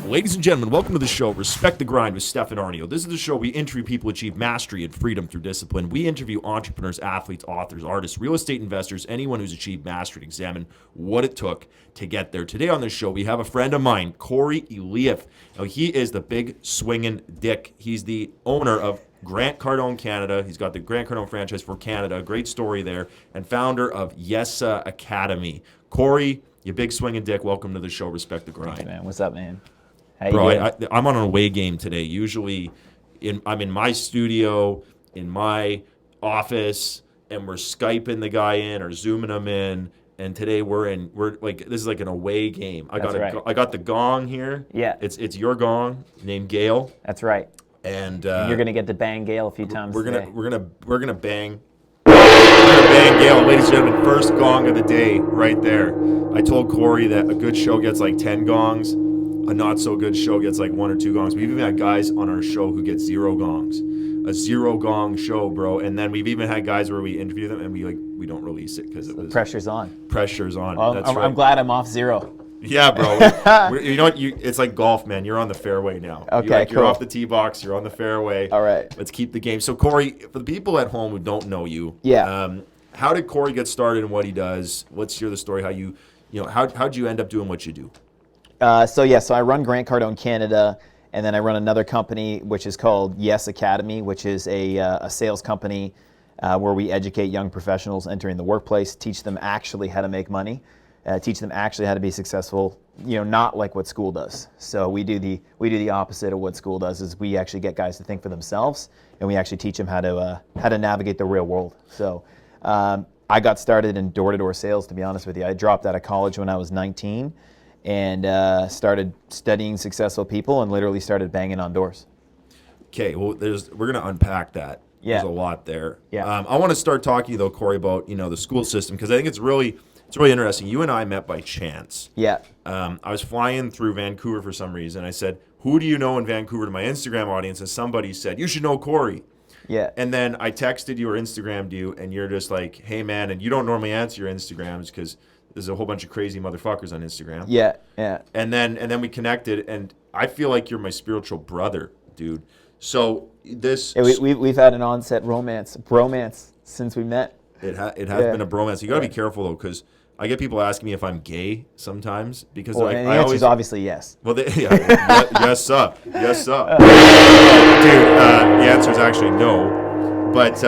Ladies and gentlemen, welcome to the show, Respect the Grind with Stefan Aarnio. This is the show we interview people who achieve mastery and freedom through discipline. We interview entrepreneurs, athletes, authors, artists, real estate investors, anyone who's achieved mastery, and examine what it took to get there. Today on this show, we have a friend of mine, Corrie. Now, he is the big swinging dick. He's the owner of Cardone Canada. He's got the Cardone franchise for Canada. Great story there. And founder of Yesa Academy. Corrie, you big swinging dick, welcome to the show, Respect the Grind. Hey man, what's up, man? How Bro, you doing? I'm on an away game today. Usually, I'm in my studio, in my office, and we're Skyping the guy in or Zooming him in. And today we're like, this is like an away game. I got the Gong here. Yeah. It's your Gong named Gail. That's right. And you're gonna get to bang Gail a few times. We're today. gonna bang. Bang Gail, ladies and gentlemen, first gong of the day right there. I told Corrie that a good show gets like 10 gongs, a not so good show gets like 1 or 2 gongs. We've even had guys on our show who get 0 gongs, a 0 gong show, bro. And then we've even had guys where we interview them and we don't release it because it was pressure's on. Pressure's on. Well, That's right. I'm glad I'm off 0. Yeah, bro. You know what? It's like golf, man. You're on the fairway now. Okay, you're cool. off the tee box. You're on the fairway. All right. Let's keep the game. So, Corrie, for the people at home who don't know you, how did Corrie get started and what he does? Let's hear the story. How'd you end up doing what you do? So I run Cardone Canada, and then I run another company which is called Yesa Academy, which is a sales company where we educate young professionals entering the workplace, teach them actually how to make money. Teach them actually how to be successful, not like what school does. So we do the opposite of what school does. Is we actually get guys to think for themselves, and we actually teach them how to navigate the real world. So I got started in door-to-door sales. To be honest with you, I dropped out of college when I was 19, and started studying successful people, and literally started banging on doors. Okay, well, we're gonna unpack that. Yeah. There's a lot there. Yeah. I want to start talking though, Corrie, about the school system because I think it's really interesting. You and I met by chance. Yeah. I was flying through Vancouver for some reason. I said, "Who do you know in Vancouver?" to my Instagram audience, and somebody said, "You should know Corrie." Yeah. And then I texted you or Instagrammed you, and you're just like, "Hey man," and you don't normally answer your Instagrams because there's a whole bunch of crazy motherfuckers on Instagram. Yeah. Yeah. And then we connected, and I feel like you're my spiritual brother, dude. So this we've had an onset bromance since we met. It has been a bromance. You got to be careful though, because I get people asking me if I'm gay sometimes because the answer is obviously yes. Well, yes, sir. Yes, sir. Dude, the answer is actually no. But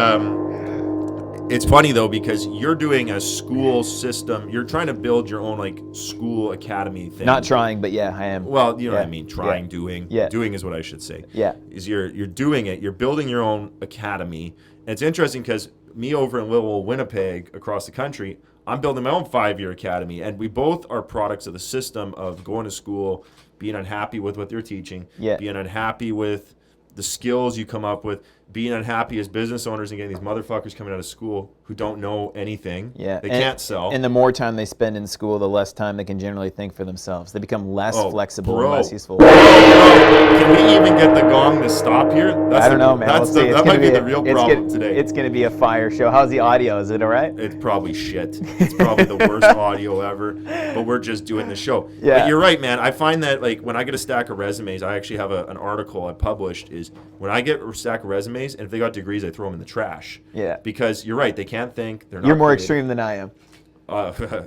it's funny though because you're doing a school system. You're trying to build your own like school academy thing. Not trying, but yeah, I am. Well, you know what I mean. Trying, doing. Yeah. Doing is what I should say. Yeah. Is you're doing it. You're building your own academy, and it's interesting because me over in little Winnipeg across the country, I'm building my own 5-year academy, and we both are products of the system of going to school, being unhappy with what they're teaching, being unhappy with the skills you come up with, being unhappy as business owners and getting these motherfuckers coming out of school who don't know anything. Yeah. They can't sell. And the more time they spend in school, the less time they can generally think for themselves. They become less flexible and less useful. Can we even get the gong to stop here? I don't know, man. That might be the real problem today. It's going to be a fire show. How's the audio? Is it all right? It's probably shit. It's probably the worst audio ever, but we're just doing the show. Yeah. But you're right, man. I find that like when I get a stack of resumes, I actually have an article I published is when I get a stack of resumes, and if they got degrees, I throw them in the trash. Yeah. Because you're right. They can't think. They're not. You're more extreme than I am.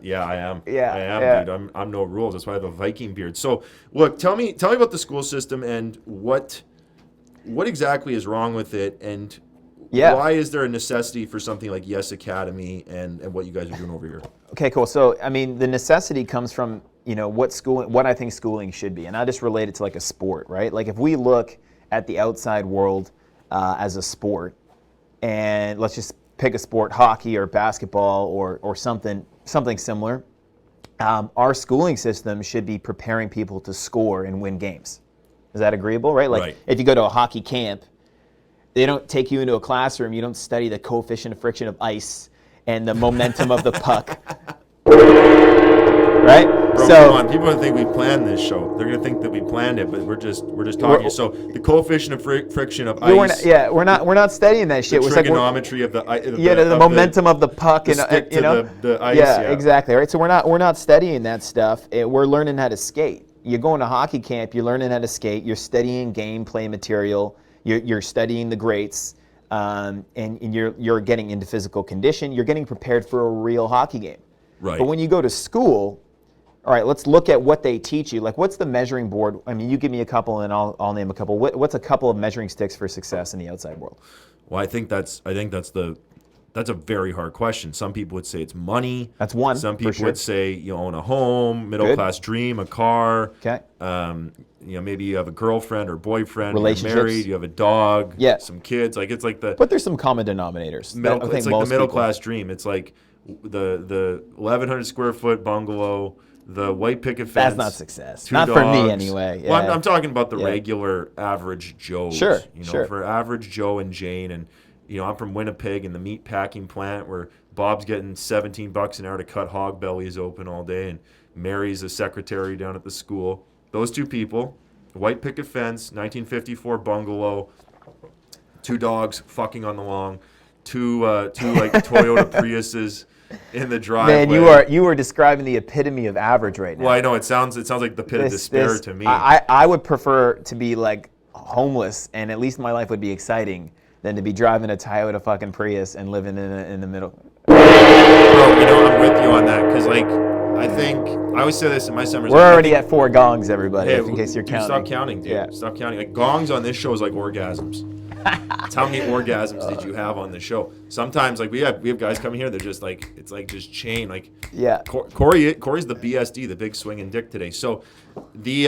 Yeah, I am. Yeah, I am, dude. I'm no rules. That's why I have a Viking beard. So, look, tell me about the school system and what exactly is wrong with it, and why is there a necessity for something like Yes Academy and what you guys are doing over here? Okay, cool. So, I mean, the necessity comes from what I think schooling should be, and I just relate it to like a sport, right? Like if we look at the outside world as a sport, and let's just pick a sport, hockey or basketball or something similar. Our schooling system should be preparing people to score and win games. Is that agreeable, right? Like if you go to a hockey camp, they don't take you into a classroom. You don't study the coefficient of friction of ice and the momentum of the puck. Right? Bro, come on. People think we planned this show. They're gonna think that we planned it, but we're just talking. So the coefficient of friction of ice. We're not studying that shit. The trigonometry of the momentum of the puck and the ice. Yeah, exactly. Right. So we're not studying that stuff. We're learning how to skate. you're going to hockey camp, you're learning how to skate, you're studying gameplay material, you're studying the greats, and you're getting into physical condition, you're getting prepared for a real hockey game. Right. But when you go to school, all right, let's look at what they teach you. Like, what's the measuring board? I mean, you give me a couple, and I'll name a couple. What's a couple of measuring sticks for success in the outside world? Well, I think that's a very hard question. Some people would say it's money. That's one. Some people for sure. would say you own a home, middle class dream, a car. Okay. Maybe you have a girlfriend or boyfriend. Relationships. You're married. You have a dog. Yeah. Some kids. Like it's like the. But there's some common denominators. It's like the middle class dream. It's like the 1,100 square foot bungalow. The white picket fence. That's not success. 2 Not dogs. for me anyway. Yeah. Well, I'm talking about the regular average Joes. Sure, For average Joe and Jane. And, I'm from Winnipeg in the meat packing plant where Bob's getting $17 an hour to cut hog bellies open all day. And Mary's a secretary down at the school. Those two people, white picket fence, 1954 bungalow, 2 dogs fucking on the lawn, two Toyota Priuses. In the driveway. Man, you are describing the epitome of average right now. Well, I know it sounds like the pit of despair to me. I would prefer to be like homeless, and at least my life would be exciting, than to be driving a Toyota fucking Prius and living in the middle. Bro, I'm with you on that because I think I always say this in my summers. We're already at 4 gongs, everybody. In case you're counting. Stop counting, dude. Yeah. Stop counting. Like gongs on this show is like orgasms. It's how many orgasms did you have on the show? Sometimes, like we have guys coming here, they're just like it's like just chain. Like Corrie's the BSD, the big swinging dick today. So the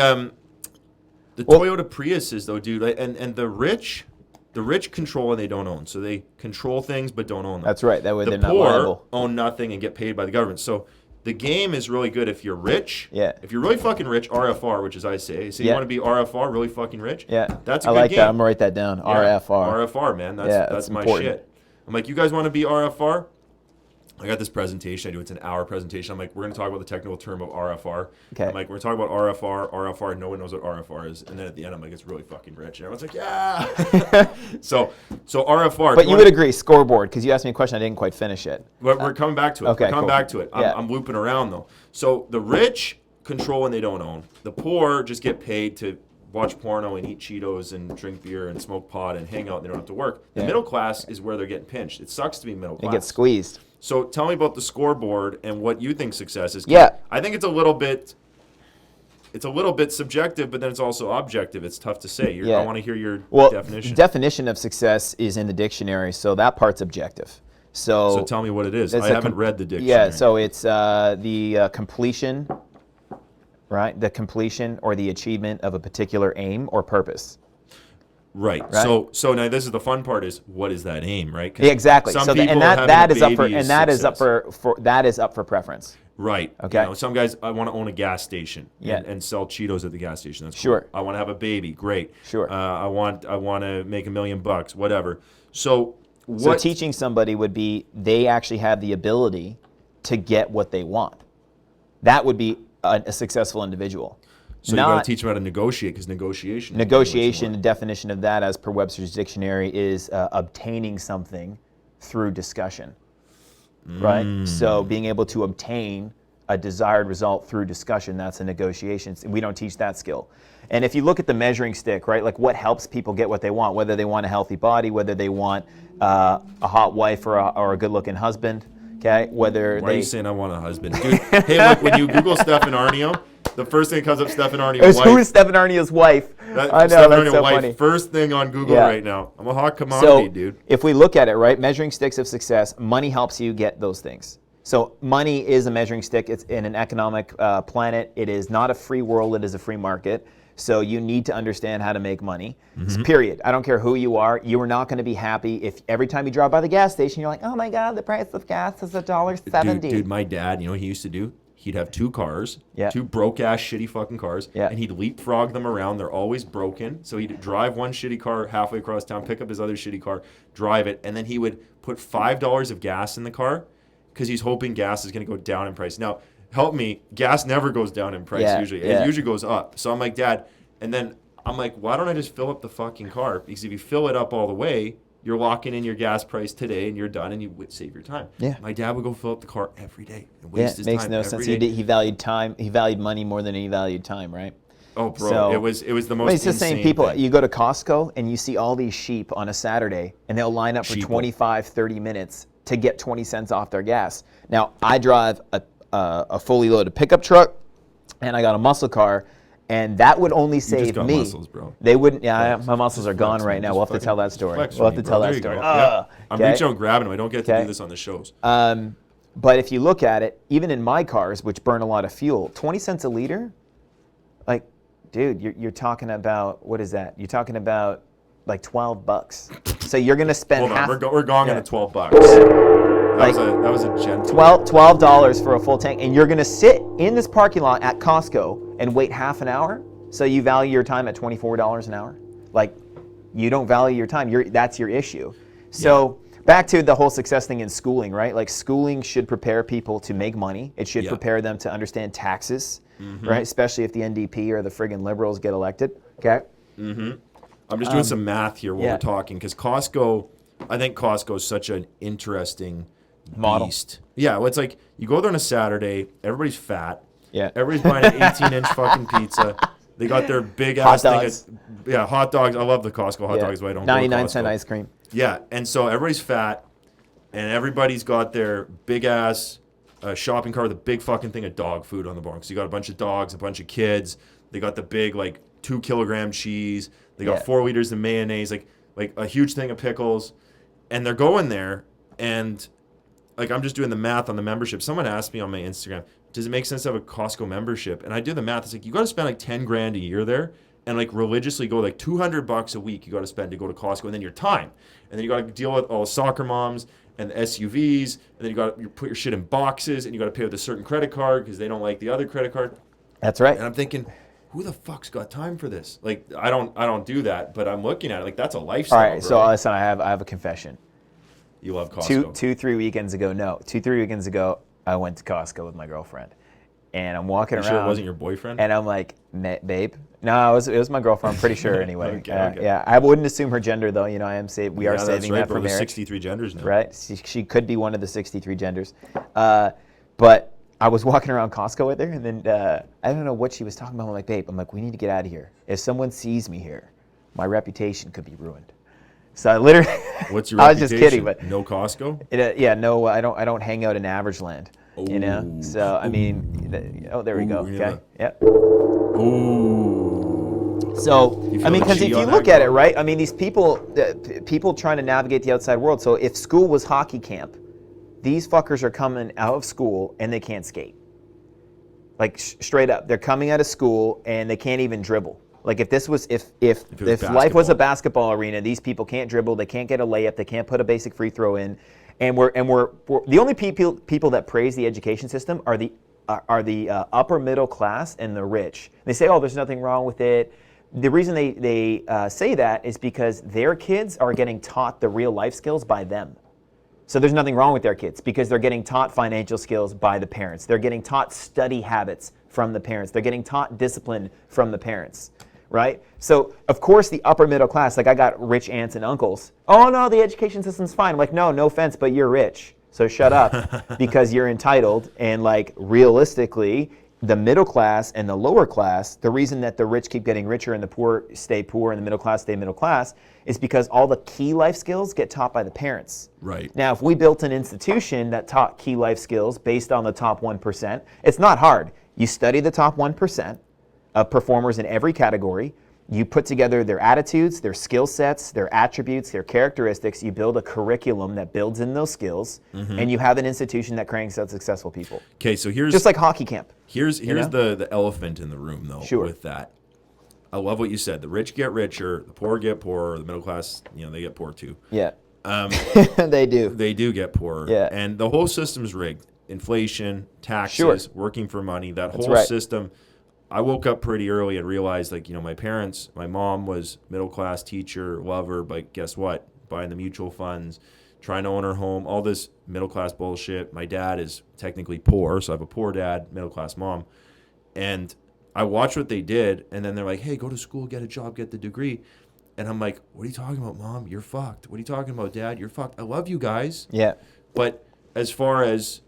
Toyota Priuses though, dude, and the rich control and they don't own. So they control things but don't own them. That's right. That way they're not liable. The liable. poor own nothing and get paid by the government. So the game is really good if you're rich. Yeah. If you're really fucking rich, RFR, which is I say. So you want to be RFR, really fucking rich? Yeah. That's a I good like game. that. I'm going to write that down. Yeah. RFR. RFR, man. That's my important. shit. I'm like, you guys want to be RFR? I got this presentation. It's an hour presentation. I'm like, we're going to talk about the technical term of RFR. Okay. I'm like, we're going to talk about RFR. No one knows what RFR is. And then at the end, I'm like, it's really fucking rich. And everyone's like, yeah. so RFR. But you would agree, scoreboard, because you asked me a question I didn't quite finish it. But we're coming back to it. Okay, we're coming back to it. I'm looping around, though. So the rich control and they don't own. The poor just get paid to watch porno and eat Cheetos and drink beer and smoke pot and hang out and they don't have to work. The middle class is where they're getting pinched. It sucks to be middle class. They get squeezed. So tell me about the scoreboard and what you think success is. Yeah. I think it's a little bit subjective, but then it's also objective. It's tough to say. I want to hear your definition. Definition of success is in the dictionary, so that part's objective. So tell me what it is. I haven't read the dictionary. Yeah, so it's the completion, right? The completion or the achievement of a particular aim or purpose. Right. So now this is the fun part is what is that aim, right? Yeah, exactly. So that is up for preference. Right. Okay. Some guys, I want to own a gas station and sell Cheetos at the gas station. That's sure. Cool. I want to have a baby. Great. Sure. I want to make $1 million. Whatever. So teaching somebody would be they actually have the ability to get what they want. That would be a successful individual. So you got to teach them how to negotiate because negotiation. The definition of that, as per Webster's dictionary, is obtaining something through discussion. Right? So being able to obtain a desired result through discussion, that's a negotiation. We don't teach that skill. And if you look at the measuring stick, right, like what helps people get what they want, whether they want a healthy body, whether they want a hot wife or a good-looking husband, okay, Why are you saying I want a husband? Dude, hey, look, when you Google Stefan Aarnio, the first thing that comes up, Stefan Aarnio's wife. Who is Stefan Aarnio's wife? I know, Stefan that's Aarnio's so wife, funny. First thing on Google right now. I'm a hot commodity, dude. If we look at it, right, measuring sticks of success, money helps you get those things. So money is a measuring stick. It's in an economic planet. It is not a free world. It is a free market. So you need to understand how to make money, period. I don't care who you are. You are not going to be happy if every time you drive by the gas station, you're like, oh my God, the price of gas is $1.70. Dude, my dad, you know what he used to do? He'd have 2 cars, 2 broke-ass shitty fucking cars, and he'd leapfrog them around. They're always broken. So he'd drive one shitty car halfway across town, pick up his other shitty car, drive it, and then he would put $5 of gas in the car because he's hoping gas is going to go down in price. Now, help me, gas never goes down in price usually. It usually goes up. So I'm like, Dad, and then I'm like, why don't I just fill up the fucking car? Because if you fill it up all the way, you're locking in your gas price today and you're done and you would save your time. Yeah. My dad would go fill up the car every day and waste his time. It makes no sense. He valued time. He valued money more than he valued time, right? Oh, bro, So, it was the most. but it's the same insane people. thing. You go to Costco and you see all these sheep on a Saturday, and they'll line up for Sheeple. 25, 30 minutes to get 20 cents off their gas. Now, I drive a fully loaded pickup truck, and I got a muscle car, and that would only save got me. muscles, bro. They wouldn't. Yeah, Flex. my muscles Just are gone flex, right man. now. Just We'll have to fucking tell that story. flex We'll for have to me, tell bro. that There you story. go. Yeah. I'm okay? reaching out grabbing them. I don't get to Okay. do this on the shows. But if you look at it, even in my cars, which burn a lot of fuel, 20 cents a liter, like, dude, you're talking about, what is that? You're talking about like $12. So you're gonna spend Hold half. on, we're going yeah. into $12. That was a gentle. $12 for a full tank, and you're gonna sit in this parking lot at Costco and wait half an hour. So you value your time at $24 an hour? Like, you don't value your time. That's your issue. So back to the whole success thing in schooling, right? Like, schooling should prepare people to make money. It should prepare them to understand taxes, right? Especially if the NDP or the friggin' liberals get elected. Okay. I'm just doing some math here while we're talking, because Costco, I think Costco is such an interesting Model. beast. Yeah, well, it's like you go there on a Saturday, everybody's fat. Yeah. Everybody's buying an 18-inch fucking pizza. They got their big ass Hot thing. dogs. Hot dogs. I love the Costco hot dogs, but I don't go to 99-cent Costco. ice cream. Yeah, and so everybody's fat, and everybody's got their big ass shopping cart with a big fucking thing of dog food on the bottom. So you got a bunch of dogs, a bunch of kids. They got the big 2-kilogram cheese. They got 4 liters of mayonnaise, like a huge thing of pickles, and they're going there, and I'm just doing the math on the membership. Someone asked me on my Instagram, does it make sense to have a Costco membership? And I do the math. It's like you got to spend $10,000 a year there, and religiously go $200 a week. You got to spend to go to Costco, and then your time, and then you got to deal with all the soccer moms and the SUVs, and then you put your shit in boxes, and you got to pay with a certain credit card because they don't like the other credit card. That's right. And I'm thinking, who the fuck's got time for this? I don't do that, but I'm looking at it that's a lifestyle. All right, bro. so listen, I have a confession. You love Costco. 2-3 weekends ago, I went to Costco with my girlfriend, and I'm walking around. Sure it wasn't your boyfriend? And I'm like, babe. No, it was my girlfriend. I'm pretty sure anyway. Okay. Yeah, I wouldn't assume her gender though. We are saving that's right, that bro. for There's marriage. 63 genders now. Right? She could be one of the 63 genders. But I was walking around Costco with her, and then I don't know what she was talking about. I'm like, babe, we need to get out of here. If someone sees me here, my reputation could be ruined. So I literally, What's your I was reputation? just kidding, but No Costco? no, I don't hang out in average land. You know, so I mean, there we go. Yeah. Okay, yep. Ooh. So feel I mean, the because G if you on look that, at it, bro? right? I mean, these people trying to navigate the outside world. So if school was hockey camp, these fuckers are coming out of school and they can't skate. Straight up, they're coming out of school and they can't even dribble. If this was if life was a basketball arena, these people can't dribble, they can't get a layup, they can't put a basic free throw in, and we're the only people that praise the education system are the upper middle class and the rich. They say, oh, there's nothing wrong with it. The reason they say that is because their kids are getting taught the real life skills by them. So there's nothing wrong with their kids because they're getting taught financial skills by the parents. They're getting taught study habits from the parents. They're getting taught discipline from the parents, right? So of course the upper middle class, I got rich aunts and uncles. Oh no, the education system's fine. I'm like, no offense, but you're rich. So shut up because you're entitled. And realistically, the middle class and the lower class, the reason that the rich keep getting richer and the poor stay poor and the middle class stay middle class is because all the key life skills get taught by the parents. Right. Now, if we built an institution that taught key life skills based on the top 1%, it's not hard. You study the top 1% of performers in every category. You put together their attitudes, their skill sets, their attributes, their characteristics. You build a curriculum that builds in those skills, and you have an institution that cranks out successful people. Okay, so here's just like hockey camp. Here's the elephant in the room though. Sure. With that, I love what you said. The rich get richer, the poor get poorer, the middle class, they get poor too. Yeah. They do. They do get poorer. Yeah. And the whole system's rigged. Inflation, taxes, working for money. That whole system. I woke up pretty early and realized, my parents, my mom was middle class teacher, lover, but guess what? Buying the mutual funds, trying to own her home, all this middle class bullshit. My dad is technically poor, so I have a poor dad, middle class mom. And I watched what they did, and then they're like, hey, go to school, get a job, get the degree. And I'm like, what are you talking about, Mom? You're fucked. What are you talking about, Dad? You're fucked. I love you guys. Yeah. But as far as,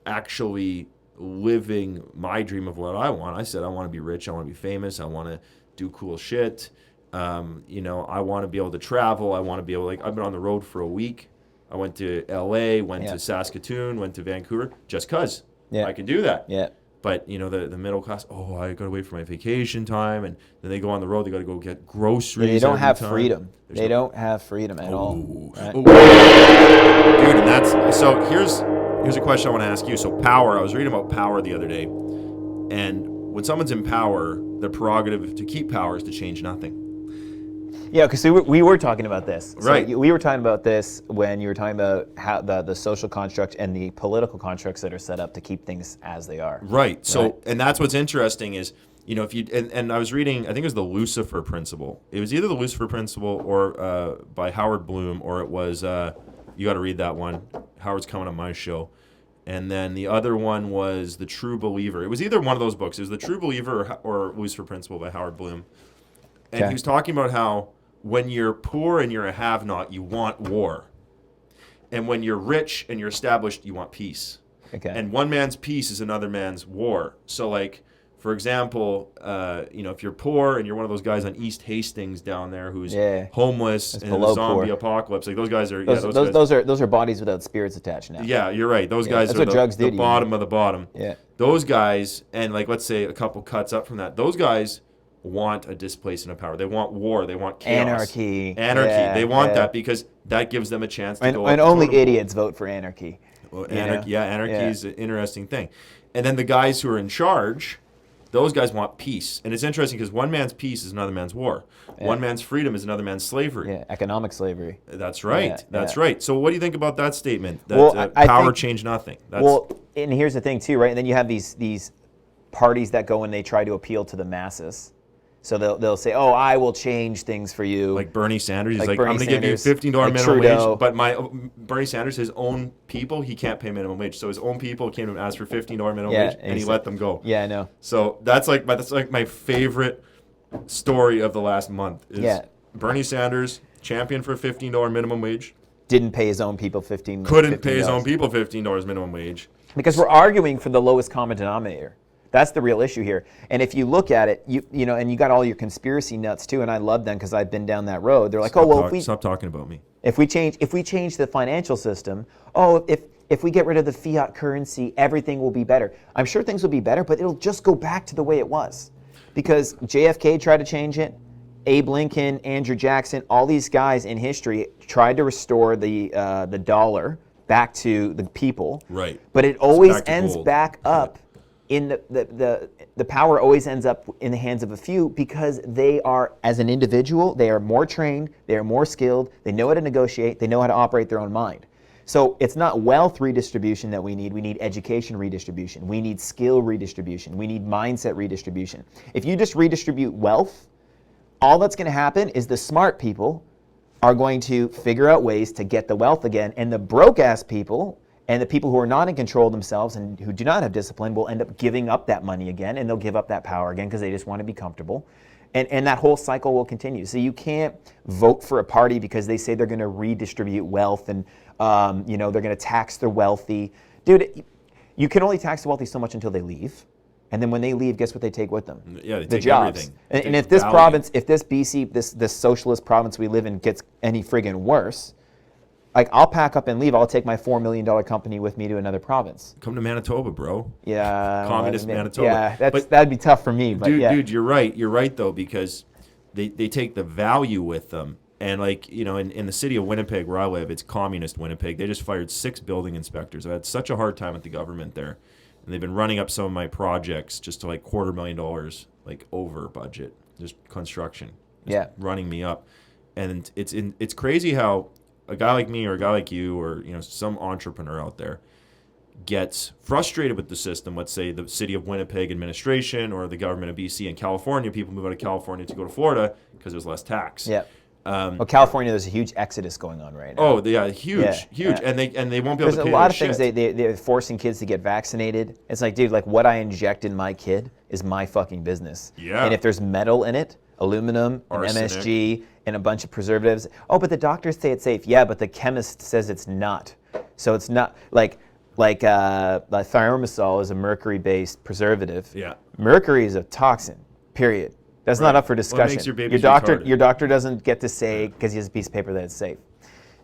actually living my dream of what I want. I said I want to be rich. I want to be famous. I want to do cool shit. You know, I want to be able to travel. I want to be able, like, I've been on the road for a week. I went to LA, went to Saskatoon, went to Vancouver, just because I can do that. Yeah. But, you know, the middle class, I got to wait for my vacation time. And then they go on the road. They got to go get groceries. They don't have time. freedom. They don't have freedom at all. Right? Dude, and that's, so here's a question I want to ask you. So power, I was reading about power the other day. And when someone's in power, their prerogative to keep power is to change nothing. Yeah, because we were talking about this. Right. So we were talking about this when you were talking about how the social construct and the political constructs that are set up to keep things as they are. Right. So, and that's what's interesting is, you know, if you, and I was reading, I think it was the Lucifer Principle. It was either the Lucifer Principle or by Howard Bloom, or it was, you got to read that one. Howard's coming on my show. And then the other one was The True Believer. It was either one of those books. It was The True Believer or Lucifer Principle by Howard Bloom. And he was talking about how when you're poor and you're a have-not, you want war. And when you're rich and you're established, you want peace. Okay. And one man's peace is another man's war. So, like, for example, you know, if you're poor and you're one of those guys on East Hastings down there who's homeless in the zombie apocalypse, like those guys are those are bodies without spirits attached now. Yeah, you're right. Those guys that's are what drugs do the to bottom you. of the bottom. Yeah. Those guys, and like let's say a couple cuts up from that, those guys want a displacement of power. They want war. They want chaos. Anarchy. Yeah, they want that because that gives them a chance to go up. And only idiots vote for anarchy. Well, anarchy is an interesting thing. And then the guys who are in charge, those guys want peace. And it's interesting because one man's peace is another man's war. Yeah. One man's freedom is another man's slavery. Yeah, economic slavery. That's right. Yeah, That's right. So what do you think about that statement? That I power think, changed nothing. And here's the thing too, right? And then you have these parties that go and they try to appeal to the masses. So they'll say, I will change things for you. Like Bernie Sanders. He's like I'm going to give you $15 minimum wage. But Bernie Sanders, his own people, he can't pay minimum wage. So his own people came and asked for $15 minimum wage, and he let them go. Yeah, I know. So that's like my favorite story of the last month. Is Bernie Sanders, champion for $15 minimum wage. Didn't pay his own people Couldn't pay his own people $15 minimum wage. Because we're arguing for the lowest common denominator. That's the real issue here. And if you look at it, you know, and you got all your conspiracy nuts too, and I love them because I've been down that road. They're like, stop talking about me. If we change the financial system, if we get rid of the fiat currency, everything will be better. I'm sure things will be better, but it'll just go back to the way it was. Because JFK tried to change it, Abe Lincoln, Andrew Jackson, all these guys in history tried to restore the dollar back to the people. Right. But it always ends back up. In the power always ends up in the hands of a few because they are, as an individual, they are more trained, they are more skilled, they know how to negotiate, they know how to operate their own mind. So it's not wealth redistribution that we need education redistribution, we need skill redistribution, we need mindset redistribution. If you just redistribute wealth, all that's going to happen is the smart people are going to figure out ways to get the wealth again, and the broke-ass people and the people who are not in control of themselves and who do not have discipline will end up giving up that money again, and they'll give up that power again because they just want to be comfortable. And that whole cycle will continue. So you can't vote for a party because they say they're going to redistribute wealth and they're going to tax the wealthy. Dude, you can only tax the wealthy so much until they leave. And then when they leave, guess what they take with them? Yeah, they the take jobs. Everything. And if this province, if this BC, this socialist province we live in gets any friggin' worse, like, I'll pack up and leave. I'll take my $4 million company with me to another province. Come to Manitoba, bro. Yeah. Communist Manitoba. Yeah, that'd be tough for me. But dude, you're right. You're right, though, because they take the value with them. And, like, you know, in the city of Winnipeg, where I live, it's communist Winnipeg. They just fired 6 building inspectors. I had such a hard time with the government there. And they've been running up some of my projects just to, like, $250,000, like, over budget. Just construction. Just running me up. And it's crazy how a guy like me or a guy like you or, you know, some entrepreneur out there gets frustrated with the system. Let's say the city of Winnipeg administration or the government of BC and California. People move out of California to go to Florida because there's less tax. Yeah. Well, California, there's a huge exodus going on right now. Oh, yeah, huge. Yeah. And they won't be able to pay There's a lot of shit. things they're forcing kids to get vaccinated. It's like, dude, like what I inject in my kid is my fucking business. Yeah. And if there's metal in it, aluminum, and MSG, and a bunch of preservatives. Oh, but the doctors say it's safe. Yeah, but the chemist says it's not. So it's not, like, like thimerosal is a mercury-based preservative. Yeah. Mercury is a toxin, period. That's not up for discussion. Well, it makes your babies your doctor doesn't get to say, because he has a piece of paper that it's safe.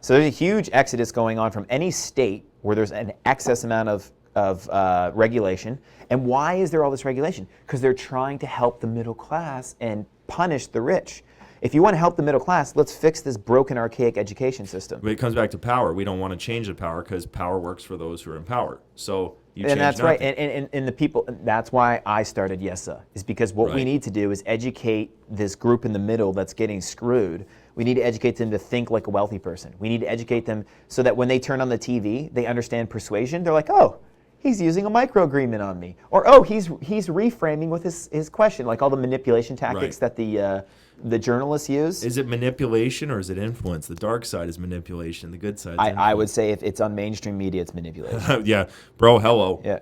So there's a huge exodus going on from any state where there's an excess amount of regulation. And why is there all this regulation? Because they're trying to help the middle class and punish the rich. If you want to help the middle class, let's fix this broken, archaic education system. But it comes back to power. We don't want to change the power because power works for those who are in power. So you change and that's nothing. right. And the people, that's why I started YESA, is because what we Right. need to do is educate this group in the middle that's getting screwed. We need to educate them to think like a wealthy person. We need to educate them so that when they turn on the TV, they understand persuasion. They're like, oh, he's using a microagreement on me. Or, oh, he's reframing with his question, like all the manipulation tactics Right. that the journalists use. Is it manipulation or is it influence? The dark side is manipulation. The good side is I would say if it's on mainstream media, it's manipulation. yeah. Bro, hello. Yeah.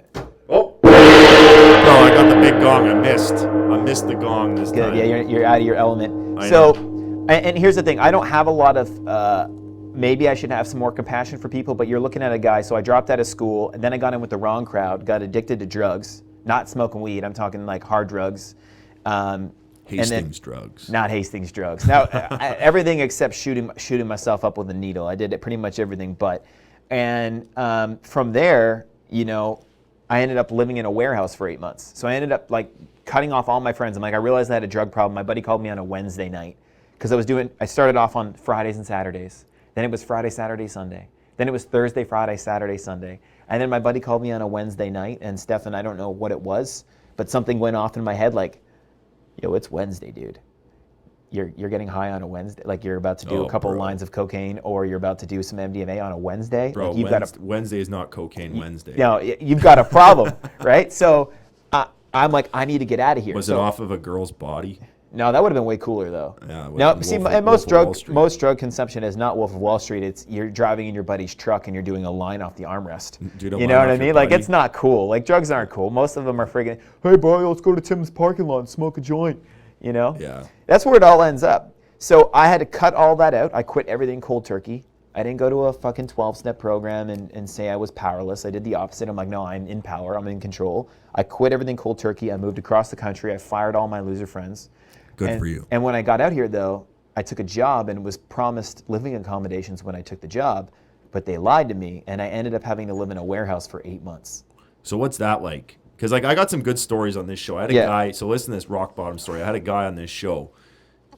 Oh. Bro, I got the big gong. I missed the gong this Good. time. Yeah, you're out of your element. I So, and here's the thing. I don't have a lot of, maybe I should have some more compassion for people, but you're looking at a guy, so I dropped out of school, and then I got in with the wrong crowd, got addicted to drugs, not smoking weed, I'm talking like hard drugs. Hastings drugs. Not Hastings drugs. Now, everything except shooting myself up with a needle. I did it pretty much everything but. And from there, I ended up living in a warehouse for 8 months. So I ended up like cutting off all my friends. I realized I had a drug problem. My buddy called me on a Wednesday night because I started off on Fridays and Saturdays. Then it was Friday, Saturday, Sunday. Then it was Thursday, Friday, Saturday, Sunday. And then my buddy called me on a Wednesday night, and Stefan, I don't know what it was, but something went off in my head like, yo, it's Wednesday, dude. You're getting high on a Wednesday, like you're about to do a couple lines of cocaine, or you're about to do some MDMA on a Wednesday. Bro, like Wednesday is not cocaine Wednesday. No, you've got a problem, right? So I'm like, I need to get out of here. Was it off of a girl's body? No, that would have been way cooler though. Yeah, no, see, and most drug consumption is not Wolf of Wall Street. It's you're driving in your buddy's truck and you're doing a line off the armrest. You know what I mean? Like it's not cool. Like drugs aren't cool. Most of them are friggin', hey boy, let's go to Tim's parking lot and smoke a joint. Yeah. That's where it all ends up. So I had to cut all that out. I quit everything cold turkey. I didn't go to a fucking 12-step program and say I was powerless. I did the opposite. I'm like, no, I'm in power. I'm in control. I quit everything cold turkey. I moved across the country. I fired all my loser friends. Good for you. And when I got out here, though, I took a job and was promised living accommodations when I took the job, but they lied to me, and I ended up having to live in a warehouse for 8 months. So what's that like? Because I got some good stories on this show. I had a guy, so listen to this rock bottom story. I had a guy on this show,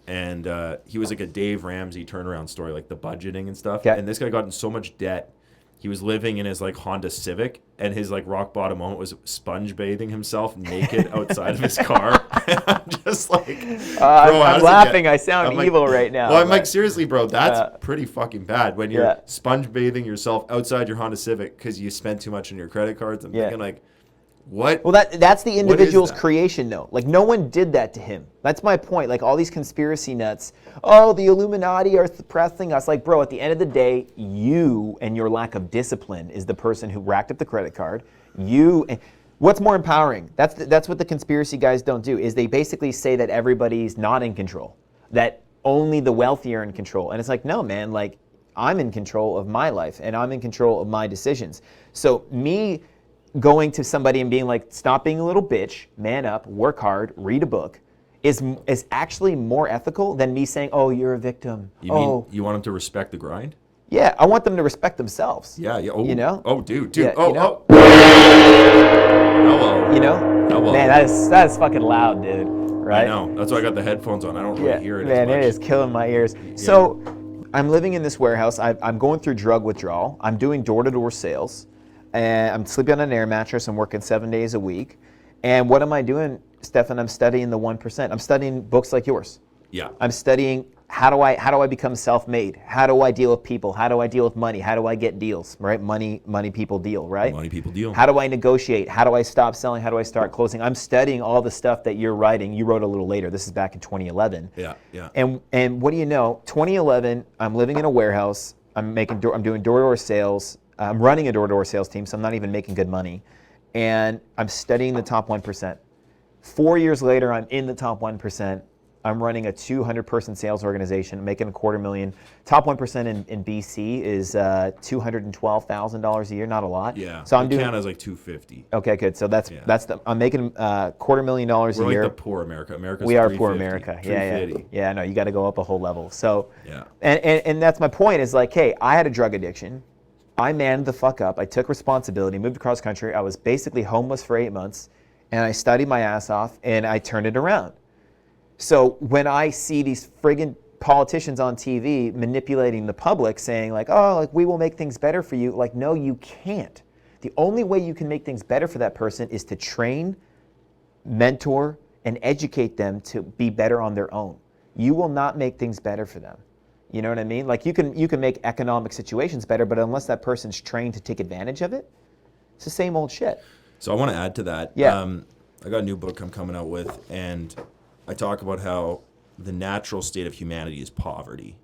and he was like a Dave Ramsey turnaround story, like the budgeting and stuff. Yeah. And this guy got in so much debt. He was living in his like Honda Civic, and his like rock bottom moment was sponge bathing himself naked outside of his car. I'm just like, bro, I'm laughing. I sound evil right now. Well, I'm like, seriously, bro, that's pretty fucking bad when you're sponge bathing yourself outside your Honda Civic because you spent too much on your credit cards. I'm thinking like, what? Well, that's the individual's creation, though. Like, no one did that to him. That's my point. Like, all these conspiracy nuts, oh, the Illuminati are suppressing us. Like, bro, at the end of the day, you and your lack of discipline is the person who racked up the credit card. What's more empowering? That's what the conspiracy guys don't do, is they basically say that everybody's not in control, that only the wealthy are in control. And it's like, no, man, like, I'm in control of my life, and I'm in control of my decisions. So me going to somebody and being like, stop being a little bitch, man up, work hard, read a book, is actually more ethical than me saying, oh, you're a victim. You mean you want them to respect the grind? Yeah, I want them to respect themselves. Yeah. Oh, Oh, dude. Yeah, Hello. Hello. Man, that is fucking loud, dude. Right? I know. That's why I got the headphones on. I don't really hear it man, as much. it is killing my ears. Yeah. So I'm living in this warehouse. I'm going through drug withdrawal. I'm doing door-to-door sales. And I'm sleeping on an air mattress. I'm working 7 days a week. And what am I doing, Stefan? I'm studying the 1%. I'm studying books like yours. Yeah. I'm studying how do I become self-made? How do I deal with people? How do I deal with money? How do I get deals? Right? Money, people deal, right? Money, people deal. How do I negotiate? How do I stop selling? How do I start closing? I'm studying all the stuff that you're writing. You wrote a little later. This is back in 2011. Yeah. And what do you know? 2011, I'm living in a warehouse. I'm doing door-to-door sales. I'm running a door-to-door sales team, so I'm not even making good money. And I'm studying the top 1%. 4 years later, I'm in the top 1%. I'm running a 200-person sales organization, making $250,000. Top 1% in BC is $212,000 a year, not a lot. Yeah. So I'm doing. Canada's like 250. Okay, good. So I'm making $250,000 We're a year. We're like the poor America. America's we are 350, poor America. Yeah. No, you got to go up a whole level. So yeah. And that's my point. Is like, hey, I had a drug addiction. I manned the fuck up. I took responsibility, moved across country. I was basically homeless for 8 months, and I studied my ass off, and I turned it around. So when I see these friggin' politicians on TV manipulating the public, saying like, oh, like we will make things better for you, like, no, you can't. The only way you can make things better for that person is to train, mentor, and educate them to be better on their own. You will not make things better for them. You know what I mean? Like you can make economic situations better, but unless that person's trained to take advantage of it, it's the same old shit. So I want to add to that. Yeah. I got a new book I'm coming out with, and I talk about how the natural state of humanity is poverty.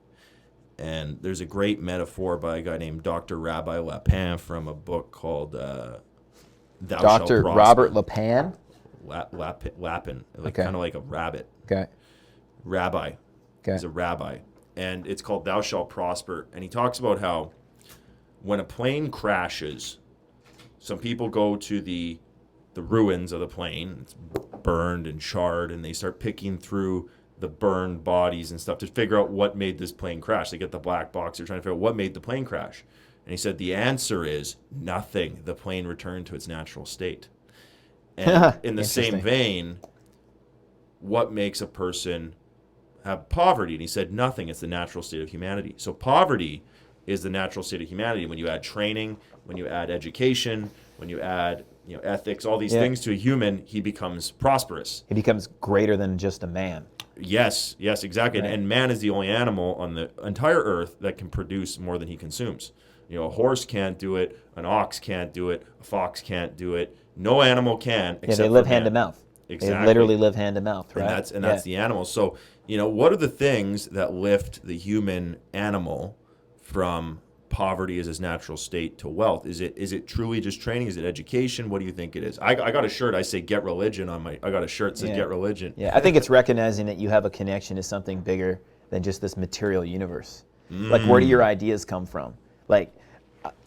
And there's a great metaphor by a guy named Dr. Rabbi Lapin from a book called Thou Shalt Dr. Prosper. Robert Lapin? Lapin, like Okay. kind of like a rabbit. Okay. Rabbi. Okay. He's a rabbi. And it's called Thou Shalt Prosper. And he talks about how when a plane crashes, some people go to the ruins of the plane. It's burned and charred, and they start picking through the burned bodies and stuff to figure out what made this plane crash. They get the black box. They're trying to figure out what made the plane crash. And he said the answer is nothing. The plane returned to its natural state. And in the same vein, what makes a person have poverty? And he said nothing. It's the natural state of humanity. So poverty is the natural state of humanity. When you add training, when you add education, when you add ethics, all these things to a human, he becomes prosperous. He becomes greater than just a man. Yes, exactly. Right. And man is the only animal on the entire earth that can produce more than he consumes. A horse can't do it, an ox can't do it, a fox can't do it. No animal can. Yeah, they live hand to mouth. Exactly. They literally live hand to mouth, right? And that's the animal. So, what are the things that lift the human animal from poverty as his natural state to wealth? Is it truly just training? Is it education? What do you think it is? I got a shirt. I say "Get Religion" on my. I got a shirt that says "Get Religion." Yeah, I think it's recognizing that you have a connection to something bigger than just this material universe. Like, where do your ideas come from? Like,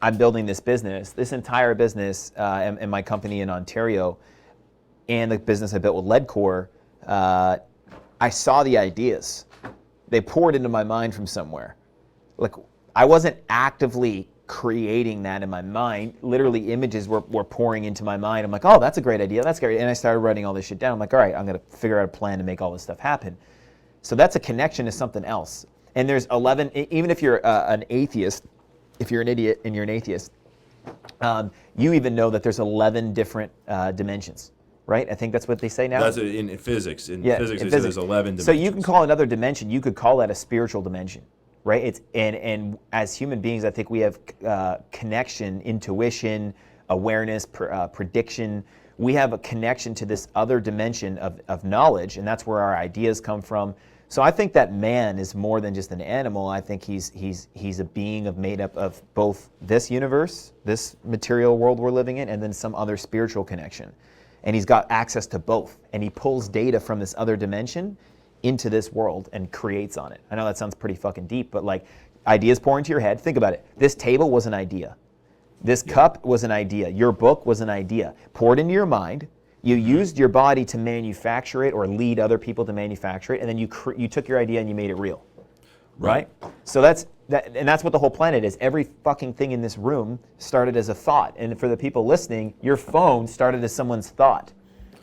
I'm building this business, this entire business, and my company in Ontario, and the business I built with Leadcore. I saw the ideas. They poured into my mind from somewhere. Like, I wasn't actively creating that in my mind. Literally, images were pouring into my mind. I'm like, oh, that's a great idea. That's great. And I started writing all this shit down. I'm like, all right, I'm going to figure out a plan to make all this stuff happen. So that's a connection to something else. And there's 11, even if you're an atheist, if you're an idiot and you're an atheist, you even know that there's 11 different dimensions. Right? I think that's what they say now. That's in physics. In physics, they say there's 11 dimensions. So you can call another dimension, you could call that a spiritual dimension, right? It's and as human beings, I think we have connection, intuition, awareness, prediction. We have a connection to this other dimension of knowledge, and that's where our ideas come from. So I think that man is more than just an animal. I think he's a being made up of both this universe, this material world we're living in, and then some other spiritual connection. And he's got access to both. And he pulls data from this other dimension into this world and creates on it. I know that sounds pretty fucking deep, but like, ideas pour into your head. Think about it. This table was an idea. This cup was an idea. Your book was an idea. Poured into your mind. You used your body to manufacture it or lead other people to manufacture it. And then you took your idea and you made it real. Right? So that's what the whole planet is. Every fucking thing in this room started as a thought. And for the people listening, your phone started as someone's thought,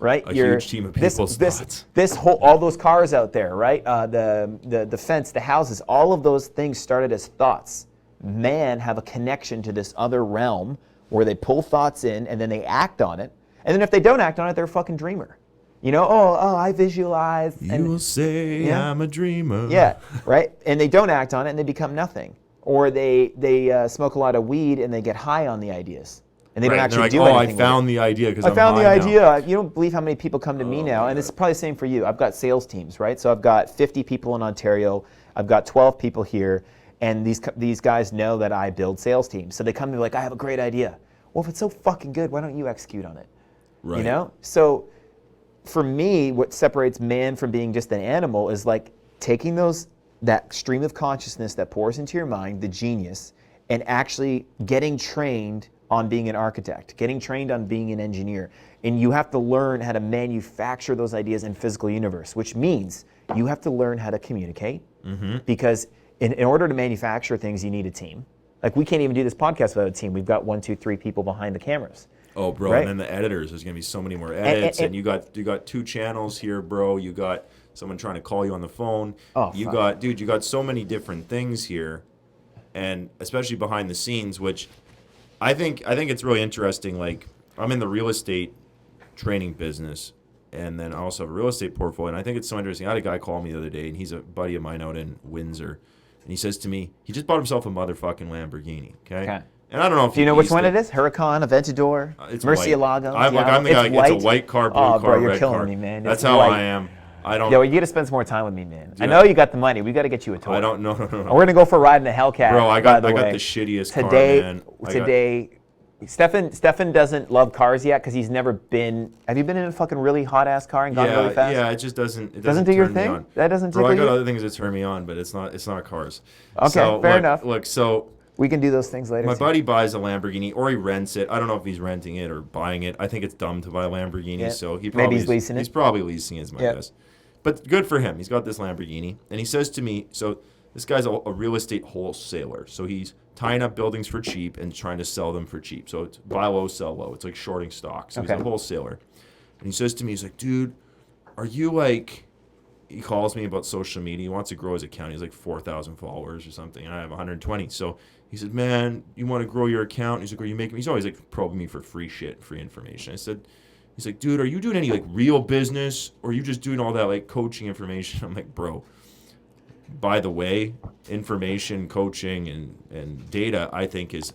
right? A huge team of people's thoughts. All those cars out there, right? The fence, the houses, all of those things started as thoughts. Man have a connection to this other realm where they pull thoughts in and then they act on it. And then if they don't act on it, they're a fucking dreamer. I visualize. You will say I'm a dreamer. Yeah, right? And they don't act on it and they become nothing. Or they smoke a lot of weed and they get high on the ideas. And they don't actually do anything. I found the idea because I found the idea. You don't believe how many people come to me now. And it's probably the same for you. I've got sales teams, right? So I've got 50 people in Ontario. I've got 12 people here. And these guys know that I build sales teams. So they come to me like, I have a great idea. Well, if it's so fucking good, why don't you execute on it? Right. So for me, what separates man from being just an animal is like taking that stream of consciousness that pours into your mind, the genius, and actually getting trained on being an architect, getting trained on being an engineer. And you have to learn how to manufacture those ideas in physical universe, which means you have to learn how to communicate. Because in order to manufacture things, you need a team. Like, we can't even do this podcast without a team. We've got 1, 2, 3 people behind the cameras. Oh, bro, right? and then the editors. There's gonna be so many more edits, and you got 2 channels here, bro. You got someone trying to call you on the phone. Oh, you fuck. got so many different things here, and especially behind the scenes, which I think it's really interesting. Like, I'm in the real estate training business, and then I also have a real estate portfolio, and I think it's so interesting. I had a guy call me the other day, and he's a buddy of mine out in Windsor, and he says to me, he just bought himself a motherfucking Lamborghini, okay? And I don't know if do you know which one it is? Huracan, Aventador, it's Murcielago? I'm the guy. It's a white car, blue car, bro, you're red killing car. me, man. That's It's how white. I am. I don't. Yeah, well, you got to spend some more time with me, man. Dude, I know you got the money. We got to get you a tour. I don't know. No. We're gonna go for a ride in a Hellcat. Bro, I by got way. the shittiest today, car, man. Today, Stefan doesn't love cars yet because he's never been. Have you been in a fucking really hot ass car and gone really fast? Yeah, it just doesn't. It doesn't do your turn me thing. on. That doesn't Bro, tickle I got you? other things that turn me on, but it's not cars. Okay, so, fair enough. Look, so we can do those things later. my too. buddy buys a Lamborghini, or he rents it. I don't know if he's renting it or buying it. I think it's dumb to buy a Lamborghini, Yeah. so he Maybe probably he's leasing it. He's probably leasing it, is my Yep. guess. But good for him. He's got this Lamborghini, and he says to me, so this guy's a real estate wholesaler. So he's tying up buildings for cheap and trying to sell them for cheap. So it's buy low, sell low. It's like shorting stock. So he's a wholesaler. And he says to me, he's like, dude, are you like, he calls me about social media. He wants to grow his account. He's like 4,000 followers or something. And I have 120. So he said, man, you want to grow your account? He's like, are you making, he's always like probing me for free shit, free information. I said, he's like, dude, are you doing any like real business, or are you just doing all that like coaching information? I'm like, bro, by the way, information, coaching, and data, I think is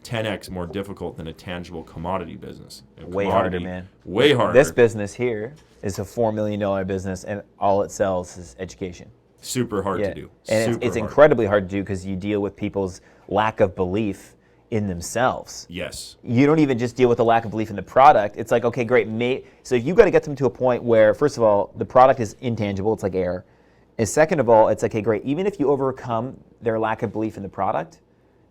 10x more difficult than a tangible commodity business. Way harder, man. Way harder. This business here is a $4 million business, and all it sells is education. Super hard to do. And it's incredibly hard to do because you deal with people's lack of belief in themselves. Yes. You don't even just deal with the lack of belief in the product. It's like, okay, great. So you got to get them to a point where, first of all, the product is intangible. It's like air. And second of all, it's like, okay, great. Even if you overcome their lack of belief in the product,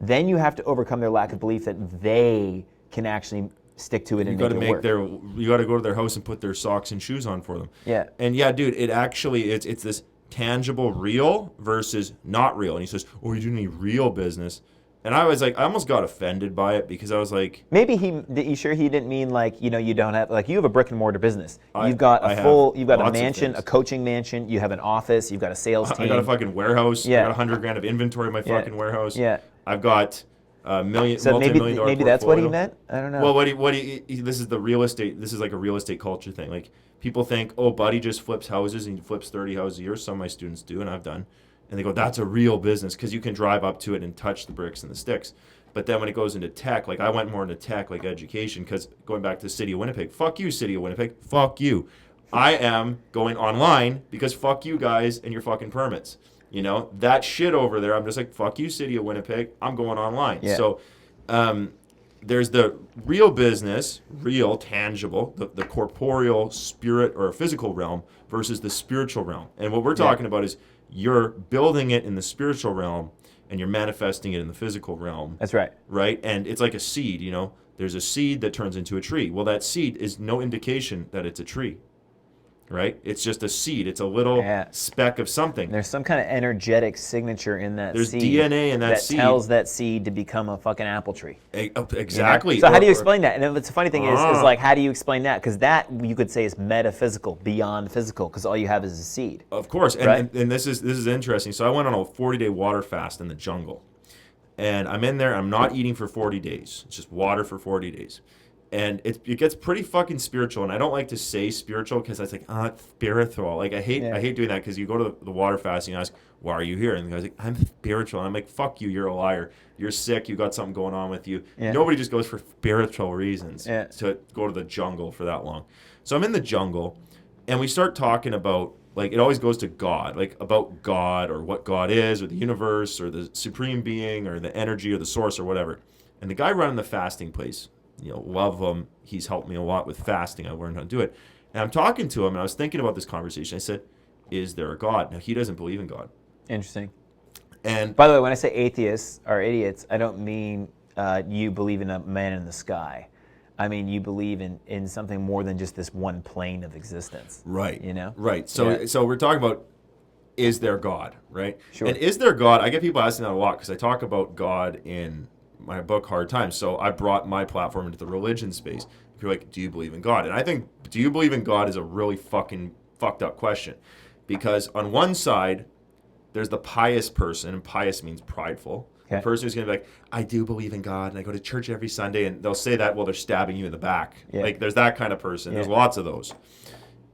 then you have to overcome their lack of belief that they can actually stick to it and make it work. You got to go to their house and put their socks and shoes on for them. Yeah. And yeah, dude, it actually it's this tangible real versus not real. And he says, "Oh, you do any real business?" And I was like, I almost got offended by it because I was like, maybe you sure he didn't mean like, you know, you don't have, like, you have a brick and mortar business. You've got a mansion, a coaching mansion, you have an office, you've got a sales team. I got a fucking warehouse. Yeah. I got $100,000 of inventory in my fucking warehouse. Yeah. I've got multi-million dollar maybe that's what he portfolio. meant. I don't know. Well, this is the real estate. This is like a real estate culture thing. Like, people think, oh, Buddy just flips houses and he flips 30 houses a year. Some of my students do, and I've done. And they go, that's a real business because you can drive up to it and touch the bricks and the sticks. But then when it goes into tech, like I went more into tech, like education, because going back to the city of Winnipeg, fuck you, city of Winnipeg, fuck you. I am going online because fuck you guys and your fucking permits. You know, that shit over there, I'm just like, fuck you, city of Winnipeg, I'm going online. Yeah. So there's the real business, real, tangible, the corporeal spirit or physical realm versus the spiritual realm. And what we're talking about is you're building it in the spiritual realm and you're manifesting it in the physical realm. That's right. Right? And it's like a seed, you know. There's a seed that turns into a tree. Well, that seed is no indication that it's a tree. Right? It's just a seed. It's a little speck of something. There's some kind of energetic signature in that There's seed. There's DNA in that seed. That tells that seed to become a fucking apple tree. Exactly. You know? So how do you explain that? And the funny thing is like, how do you explain that? Because that, you could say, is metaphysical, beyond physical, because all you have is a seed. Of course. Right? And this is interesting. So I went on a 40-day water fast in the jungle. And I'm in there. I'm not eating for 40 days. It's just water for 40 days. And it gets pretty fucking spiritual, and I don't like to say spiritual because it's like, it's spiritual. Like I hate doing that because you go to the water fast and you ask, why are you here? And the guy's like, I'm spiritual. And I'm like, fuck you, you're a liar. You're sick. You got something going on with you. Yeah. Nobody just goes for spiritual reasons to go to the jungle for that long. So I'm in the jungle, and we start talking about, like, it always goes to God, like about God or what God is or the universe or the supreme being or the energy or the source or whatever. And the guy running the fasting place, you know, love him. He's helped me a lot with fasting. I learned how to do it. And I'm talking to him, and I was thinking about this conversation. I said, is there a God? Now, he doesn't believe in God. Interesting. And by the way, when I say atheists or idiots, I don't mean you believe in a man in the sky. I mean, you believe in something more than just this one plane of existence. Right. You know? Right. So we're talking about, is there God, right? Sure. And is there God? I get people asking that a lot because I talk about God in my book, Hard Times. So I brought my platform into the religion space. People are like, do you believe in God? And I think, do you believe in God is a really fucking fucked up question. Because on one side, there's the pious person, and pious means prideful. Okay. The person who's going to be like, I do believe in God, and I go to church every Sunday, and they'll say that while they're stabbing you in the back. Yeah. Like, there's that kind of person. Yeah. There's lots of those.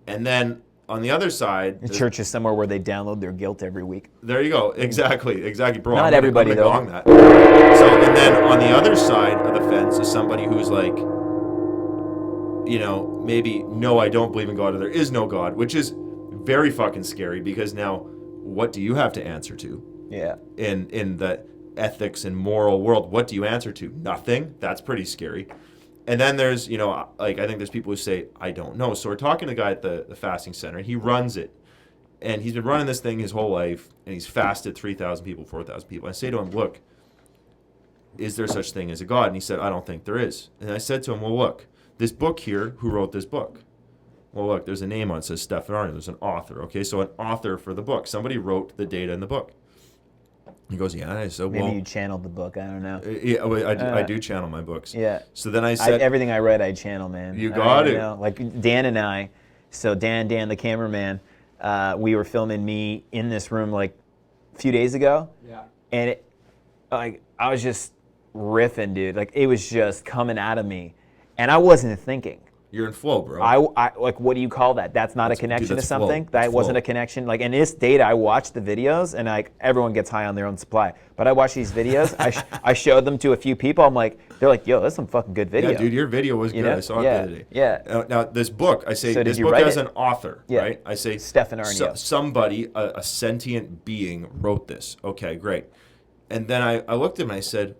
And then on the other side, the church is somewhere where they download their guilt every week. there you go. Exactly, bro. Not I'm everybody, gonna though. gong that. So, and then on the other side of the fence is somebody who's like, you know, maybe, no, I don't believe in God, or there is no God, which is very fucking scary, because now, what do you have to answer to? Yeah. In the ethics and moral world, what do you answer to? Nothing. That's pretty scary. And then there's, you know, like, I think there's people who say, I don't know. So we're talking to a guy at the fasting center, and he runs it. And he's been running this thing his whole life, and he's fasted 3,000 people, 4,000 people. I say to him, look, is there such thing as a God? And he said, I don't think there is. And I said to him, well, look, this book here, who wrote this book? Well, look, there's a name on it. It says Stefan Aarnio. There's an author. Okay, so an author for the book. Somebody wrote the data in the book. He goes, yeah. I said, well, Maybe you channeled the book. I don't know. Yeah, I do channel my books. Yeah. So then I said, everything I read, I channel, man. You got it. Know. Like Dan and I. So Dan, the cameraman, we were filming me in this room like a few days ago. Yeah. And it, like, I was just riffing, dude. Like, it was just coming out of me, and I wasn't thinking. you're in flow, bro. I like, what do you call that? That's not a connection to that's something. flow. That That's wasn't flow. a connection. Like, in this data, I watched the videos, and like, everyone gets high on their own supply. But I watch these videos. I showed them to a few people. I'm like, they're like, yo, that's some fucking good video. Yeah, dude, your video was good. know? I saw it Yeah, the other day. yeah. Now, this book, I say, So did this you book write has it? an author, Yeah. right? I say, Stefan Aarnio. somebody, a sentient being, wrote this. Okay, great. And then I looked at him and I said,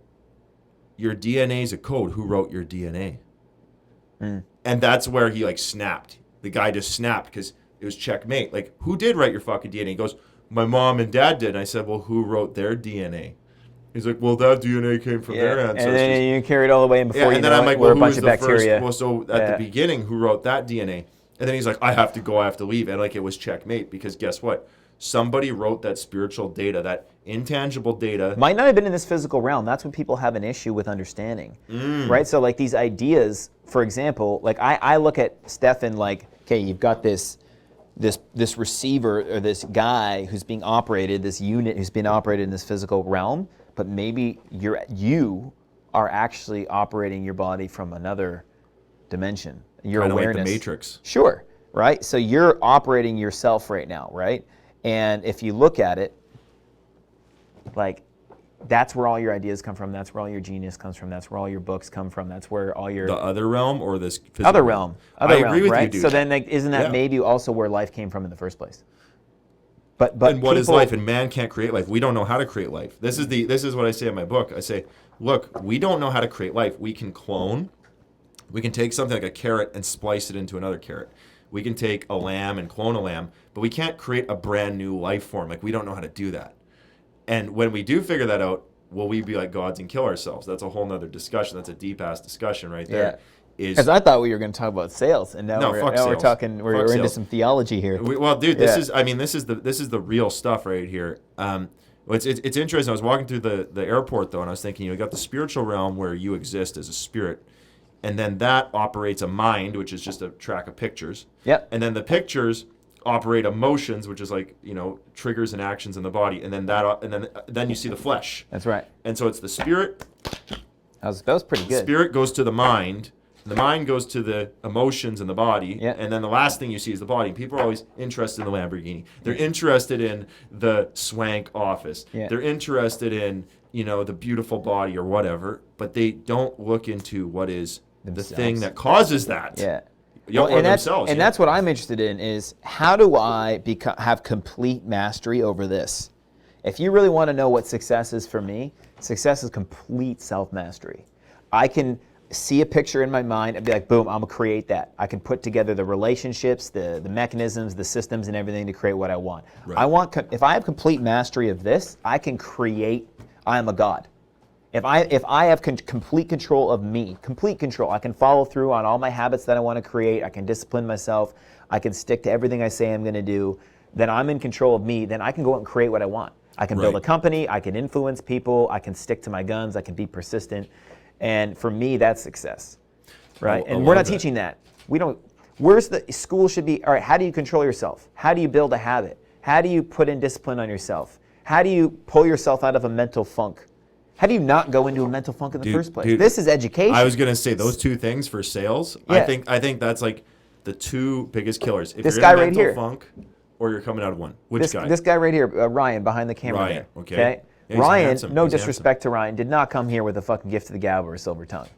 your DNA is a code. Who wrote your DNA? And that's where he like snapped. The guy just snapped because it was checkmate. Like, who did write your fucking DNA? He goes, my mom and dad did. And I said, well, who wrote their DNA? He's like, well, that DNA came from their ancestors. And then you carry it all the way in before you and then know I'm it, like, we're well, a who bunch was of the bacteria. first? Well, so at the beginning, who wrote that DNA? And then he's like, I have to go, I have to leave. And like, it was checkmate, because guess what? Somebody wrote that spiritual data, that intangible data. Might not have been in this physical realm. That's when people have an issue with understanding, right? So like these ideas, for example, like I look at Stefan like, okay, you've got this receiver or this guy who's being operated, this unit who's being operated in this physical realm, but maybe you are actually operating your body from another dimension. Your Kinda awareness. like the Matrix. Sure, right? So you're operating yourself right now, right? And if you look at it, like, that's where all your ideas come from. That's where all your genius comes from. That's where all your books come from. That's where all your The other realm or this physical other realm. I agree with right? you, dude. So then, like, isn't that Yeah. maybe also where life came from in the first place? But and what is people- life? And man can't create life. We don't know how to create life. This is what I say in my book. I say, look, we don't know how to create life. We can clone. We can take something like a carrot and splice it into another carrot. We can take a lamb and clone a lamb, but we can't create a brand new life form. Like, we don't know how to do that. And when we do figure that out, will we be like gods and kill ourselves? That's a whole nother discussion. That's a deep ass discussion right there. Because I thought we were going to talk about sales, and now No, we're fuck now we're sales. talking. We're Fuck into sales. some theology here. Well, dude, this Yeah. is the real stuff right here. It's interesting. I was walking through the airport though, and I was thinking, you got the spiritual realm where you exist as a spirit, and then that operates a mind, which is just a track of pictures. Yep. And then the pictures operate emotions, which is like, you know, triggers and actions in the body, and then you see the flesh. That's right. And so it's the spirit. That was pretty good. Spirit goes to the mind. The mind goes to the emotions in the body, Yeah. and then the last thing you see is the body. People are always interested in the Lamborghini. They're interested in the swank office. Yeah. They're interested in, you know, the beautiful body or whatever, but they don't look into what is Themselves. the thing that causes that. Yeah. Or and themselves. that's what I'm interested in is how do I have complete mastery over this? If you really want to know what success is for me, success is complete self-mastery. see a picture in my mind and be like, boom, I'm gonna create that. I can put together the relationships, the mechanisms, the systems, and everything to create what I want. Right. If I have complete mastery of this, I can create. I am a god. If I have complete control of me, complete control, I can follow through on all my habits that I want to create. I can discipline myself. I can stick to everything I say I'm going to do. Then I'm in control of me. Then I can go out and create what I want. I can build a company. I can influence people. I can stick to my guns. I can be persistent. And for me, that's success, right? And we're not teaching that. We don't. Where's the school should be? All right. How do you control yourself? How do you build a habit? How do you put in discipline on yourself? How do you pull yourself out of a mental funk? How do you not go into a mental funk in the first place? This is education. I was gonna say those two things for sales. Yeah. I think that's like the two biggest killers. If this you're guy in a right mental here, funk, or you're coming out of one. Which guy? This guy right here, Ryan, behind the camera. Ryan. There. Okay. Yeah, Ryan, handsome. no disrespect to Ryan, did not come here with a fucking gift of the gab or a silver tongue.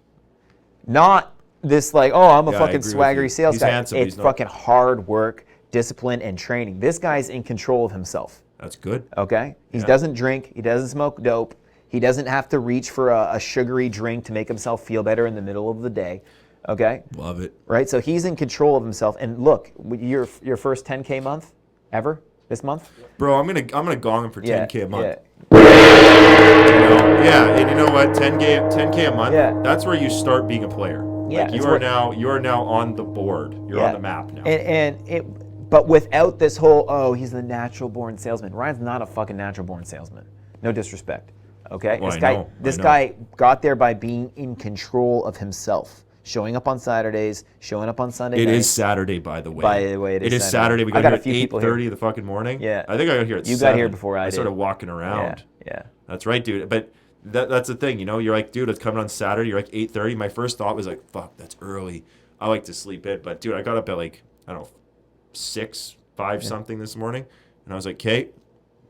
Not this like, oh, I'm a fucking swaggery sales guy. Handsome, it's fucking hard work, discipline, and training. This guy's in control of himself. That's good. Okay? He doesn't drink. He doesn't smoke dope. He doesn't have to reach for a sugary drink to make himself feel better in the middle of the day. Okay? Love it. Right? So he's in control of himself. And look, your first 10K month ever this month? Bro, I'm gonna gong him for 10K a month. Yeah. And you know what? 10K a month. Yeah. That's where you start being a player. Yeah. Like you are now on the board. You're on the map now. But without this whole, oh, he's the natural born salesman. Ryan's not a fucking natural born salesman. No disrespect. Okay? Well, this guy got there by being in control of himself. Showing up on Saturdays, showing up on Sunday nights. It is Saturday, by the way. It is Saturday. We got here at 8:30 the fucking morning. Yeah. I think I got here at 7. You got here before I did. I started walking around. Yeah. That's right, dude. But that's the thing, you know? You're like, dude, it's coming on Saturday. You're like 8:30. My first thought was like, fuck, that's early. I like to sleep in. But, dude, I got up at like, I don't know, 6, 5 something this morning. And I was like, okay,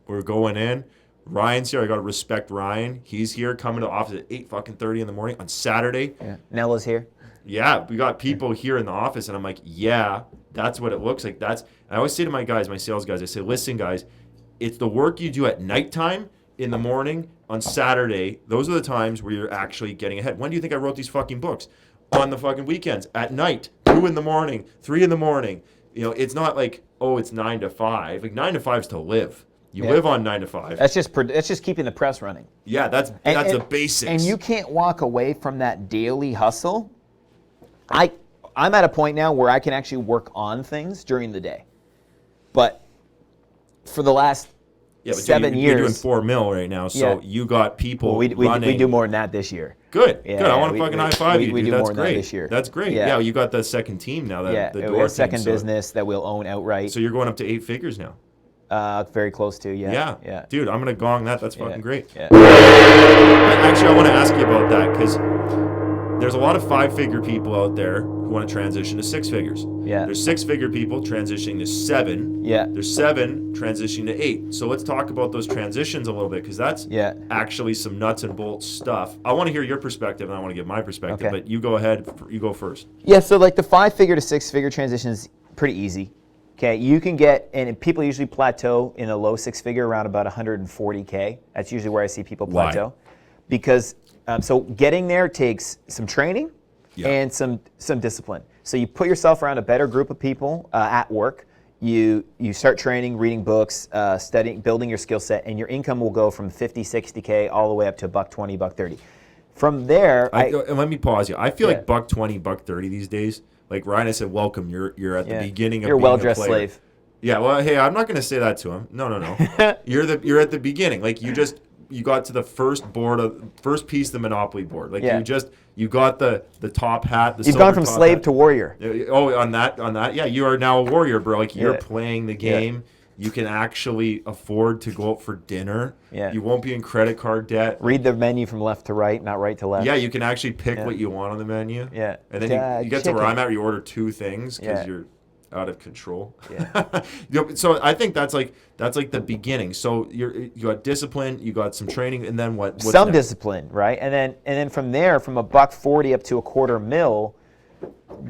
we're going in. Ryan's here. I got to respect Ryan. He's here coming to the office at 8:30 in the morning on Saturday. Yeah. Nella's here. Yeah, we got people here in the office, and I'm like, yeah, that's what it looks like. I always say to my guys, my sales guys, I say, listen, guys, it's the work you do at nighttime, in the morning, on Saturday. Those are the times where you're actually getting ahead. When do you think I wrote these fucking books? On the fucking weekends, at night, 2 in the morning, 3 in the morning. You know, it's not like, oh, it's 9 to 5. Like 9 to 5 is to live. You live on 9 to 5. That's just keeping the press running. Yeah, that's the basics. And you can't walk away from that daily hustle. I'm at a point now where I can actually work on things during the day. But for the last 7 years... You're doing $4 million right now, so you got people running... We do more than that this year. Good. I want to fucking high-five you, dude. We do That's more than great. that this year. That's great. Yeah, you got the second team now. We have a second business that we'll own outright. So you're going up to 8 figures now. Very close to, yeah. Dude, I'm going to gong that. That's fucking great. Yeah. Actually, I want to ask you about that, because... there's a lot of 5-figure people out there who want to transition to 6 figures. Yeah. There's 6-figure people transitioning to 7. Yeah. There's 7 transitioning to 8. So let's talk about those transitions a little bit, because that's actually some nuts and bolts stuff. I want to hear your perspective, and I want to give my perspective, but you go ahead. You go first. Yeah, so like the 5-figure to 6-figure transition is pretty easy. Okay, you can get, and people usually plateau in a low 6-figure around about 140K. That's usually where I see people plateau. Why? Because so getting there takes some training and some discipline. So you put yourself around a better group of people at work. You start training, reading books, studying, building your skill set, and your income will go from 50, 60K all the way up to $120, $130. From there, and let me pause you. I feel like $120, $130 these days. Like Ryan, I said, welcome. You're at the beginning of you're a being well-dressed a player. slave. Yeah. Well, hey, I'm not going to say that to him. No. You're at the beginning. Like you got to the first piece of the Monopoly board. Like you got the top hat. You've gone from slave to warrior. Oh, on that. Yeah, you are now a warrior, bro. Like you're playing the game. You can actually afford to go out for dinner. Yeah. You won't be in credit card debt. Read the menu from left to right, not right to left. Yeah, you can actually pick what you want on the menu. Yeah. And then you get to where I'm at, where you order 2 things because you're out of control. Yeah. So I think that's like the beginning. So you got discipline, you got some training, and then what? What's some next? discipline, right? And then from there, from $140 up to $250,000,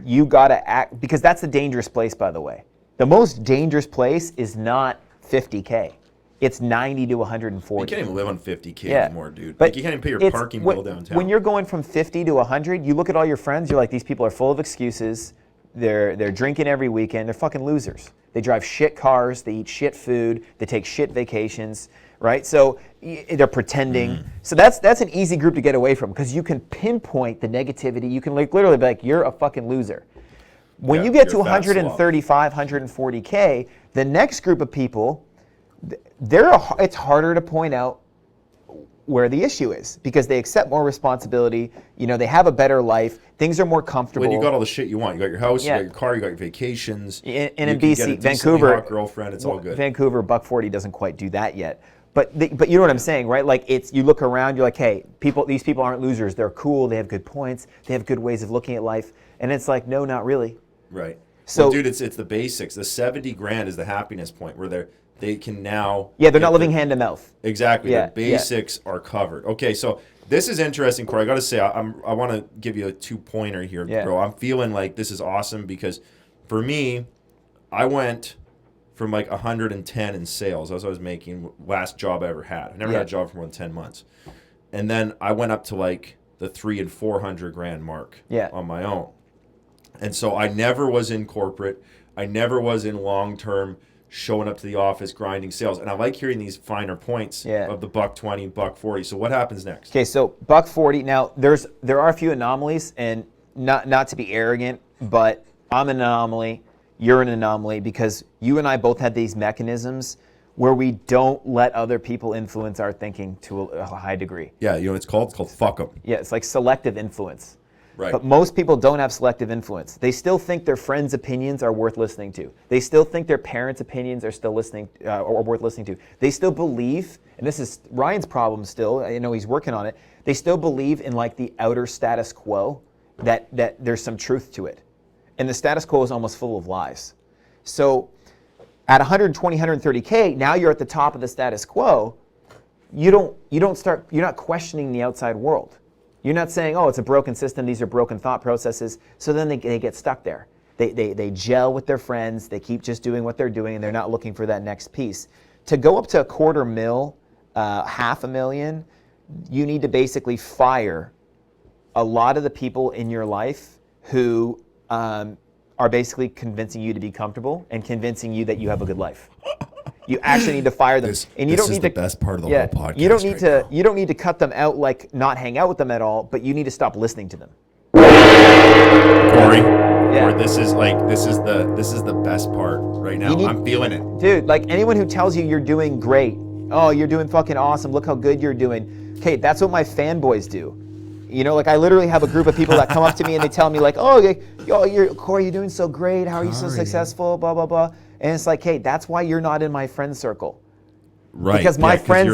you gotta act, because that's the dangerous place, by the way. The most dangerous place is not 50K. it's 90 to You 140. can't even live on 50K Yeah. anymore, dude. But Like, you can't even pay your it's- parking when- bill downtown. When you're going from 50 to 100, you look at all your friends, you're like, these people are full of excuses. They're drinking every weekend. They're fucking losers. They drive shit cars. They eat shit food. They take shit vacations, right? So they're pretending. So that's an easy group to get away from because you can pinpoint the negativity. You can like literally be like, you're a fucking loser. When Yeah, you get to you're a fat slob. 135, 140K, the next group of people, it's harder to point out where the issue is because they accept more responsibility. You know, they have a better life. Things are more comfortable. When you got all the shit you want, you got your house, Yeah. you got your car, you got your vacations. And you in can BC, get a decently Vancouver, hot girlfriend, it's all good. Vancouver, $140 doesn't quite do that yet. But you know what I'm saying, right? Like you look around, you're like, hey, these people aren't losers. They're cool. They have good points. They have good ways of looking at life. And it's like, no, not really. Right. So, well, dude, it's the basics. The 70 grand is the happiness point where they can now. Yeah, they're not living hand to mouth. Exactly. Yeah, The basics are covered. Okay, so this is interesting, Corey. I got to say, I want to give you a 2-pointer here, bro. I'm feeling like this is awesome because for me, I went from like 110 in sales as I was making last job I ever had. I never had a job for more than 10 months. And then I went up to like the 300 and 400 grand mark on my own. And so I never was in corporate. I never was in long-term showing up to the office, grinding sales. And I like hearing these finer points of the $120, $140. So what happens next? Okay, so $140. Now there are a few anomalies, and not to be arrogant, but I'm an anomaly. You're an anomaly because you and I both had these mechanisms where we don't let other people influence our thinking to a high degree. Yeah, you know what it's called? It's called fuck 'em. Yeah, it's like selective influence. Right. But most people don't have selective influence. They still think their friends' opinions are worth listening to. They still think their parents' opinions are still or worth listening to. They still believe, and this is Ryan's problem still, I know he's working on it, they still believe in like the outer status quo, that there's some truth to it. And the status quo is almost full of lies. So at 120, 130K, now you're at the top of the status quo, you're not questioning the outside world. You're not saying, oh, it's a broken system, these are broken thought processes. So then they get stuck there. They gel with their friends, they keep just doing what they're doing, and they're not looking for that next piece. To go up to $250,000, $500,000, you need to basically fire a lot of the people in your life who are basically convincing you to be comfortable and convincing you that you have a good life. You actually need to fire them, and you don't need the to. best part of the whole podcast. You don't need to. You don't need to cut them out, like not hang out with them at all. But you need to stop listening to them. Corey, this is the best part right now. I'm feeling it, dude. Like anyone who tells you you're doing great, oh, you're doing fucking awesome. Look how good you're doing. Okay, that's what my fanboys do. You know, like I literally have a group of people that come up to me and they tell me like, oh, Corey, you're doing so great. How are you so successful? Blah blah blah. And it's like, hey, that's why you're not in my friend circle. Right. Because my friends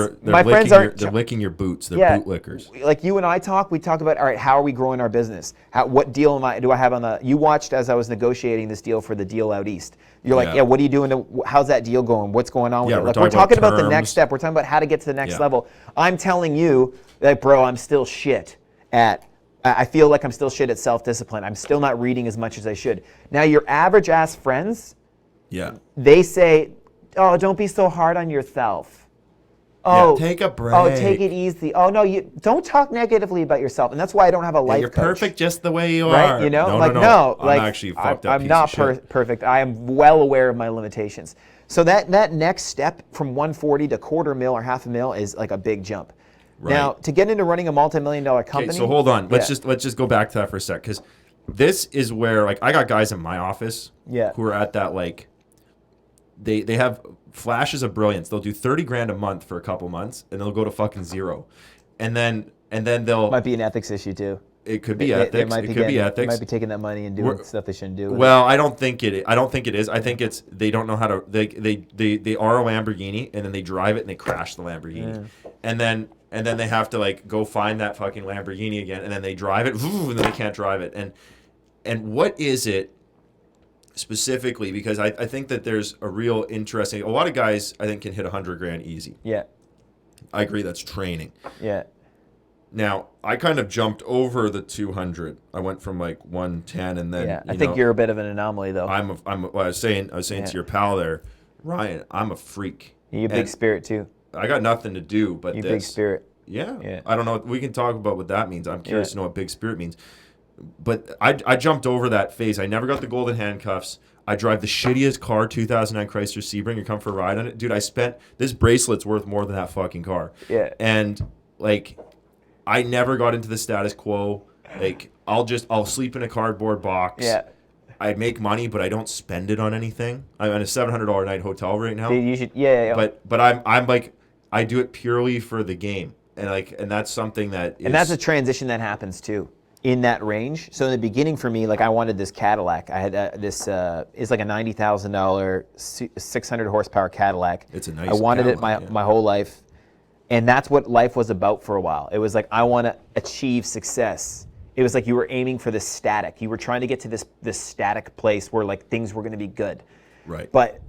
aren't. They're licking your boots. They're boot lickers. Like you and I talk. We talk about, all right, how are we growing our business? What deal do I have on the? You watched as I was negotiating this deal for the deal out east. You're like, what are you doing? How's that deal going? What's going on with it? Like we're talking about the next step. We're talking about how to get to the next level. I'm telling you, like, bro, I'm still shit at. I feel like I'm still shit at self-discipline. I'm still not reading as much as I should. Now, your average ass friends. Yeah. They say, oh, don't be so hard on yourself. Oh, take a break. Oh, take it easy. Oh, no, you don't talk negatively about yourself. And that's why I don't have a life you're coach. perfect just the way you are. Right? You know? No. Like, I'm actually fucked up. I'm not perfect. I am well aware of my limitations. So that next step from 140 to $250,000 or $500,000 is like a big jump. Right. Now, to get into running a multi-million-dollar company. Okay, so hold on. Let's just go back to that for a sec, because this is where, like, I got guys in my office who are at that, like, they have flashes of brilliance. They'll do 30 grand a month for a couple months, and they'll go to fucking zero, and then they'll. Might be an ethics issue too. It could be ethics. It could be ethics. They might be taking that money and doing stuff they shouldn't do. Well, I don't think it is. I think it's they don't know how to. They are a Lamborghini, and then they drive it and they crash the Lamborghini, and then they have to like go find that fucking Lamborghini again, and then they drive it, and then they can't drive it. And what is it specifically? Because I think that there's a real interesting. A lot of guys I think can hit 100 grand easy. Yeah. I agree. That's training. Yeah. Now, I kind of jumped over the 200. I went from like 110, and then I think you're a bit of an anomaly, though. I was saying to your pal there, Ryan, I'm a freak. You're a big spirit too. I got nothing to do but You're this. big spirit. Yeah. I don't know. We can talk about what that means. I'm curious to know what big spirit means. But I jumped over that phase. I never got the golden handcuffs. I drive the shittiest car, 2009 Chrysler Sebring. Come for a ride on it. Dude, this bracelet's worth more than that fucking car. Yeah. And, like, I never got into the status quo. Like, I'll sleep in a cardboard box. Yeah. I make money, but I don't spend it on anything. I'm in a $700 a night hotel right now. Dude, you should, yeah. But I'm like, I do it purely for the game. And that's something that is... And that's a transition that happens too. In that range. So in the beginning for me, like I wanted this Cadillac. I had it's like a $90,000 600 horsepower Cadillac. It's a nice I wanted Cadillac, it my whole life. And that's what life was about for a while. It was like, I want to achieve success. It was like you were aiming for this static. You were trying to get to this static place where like things were going to be good. Right. But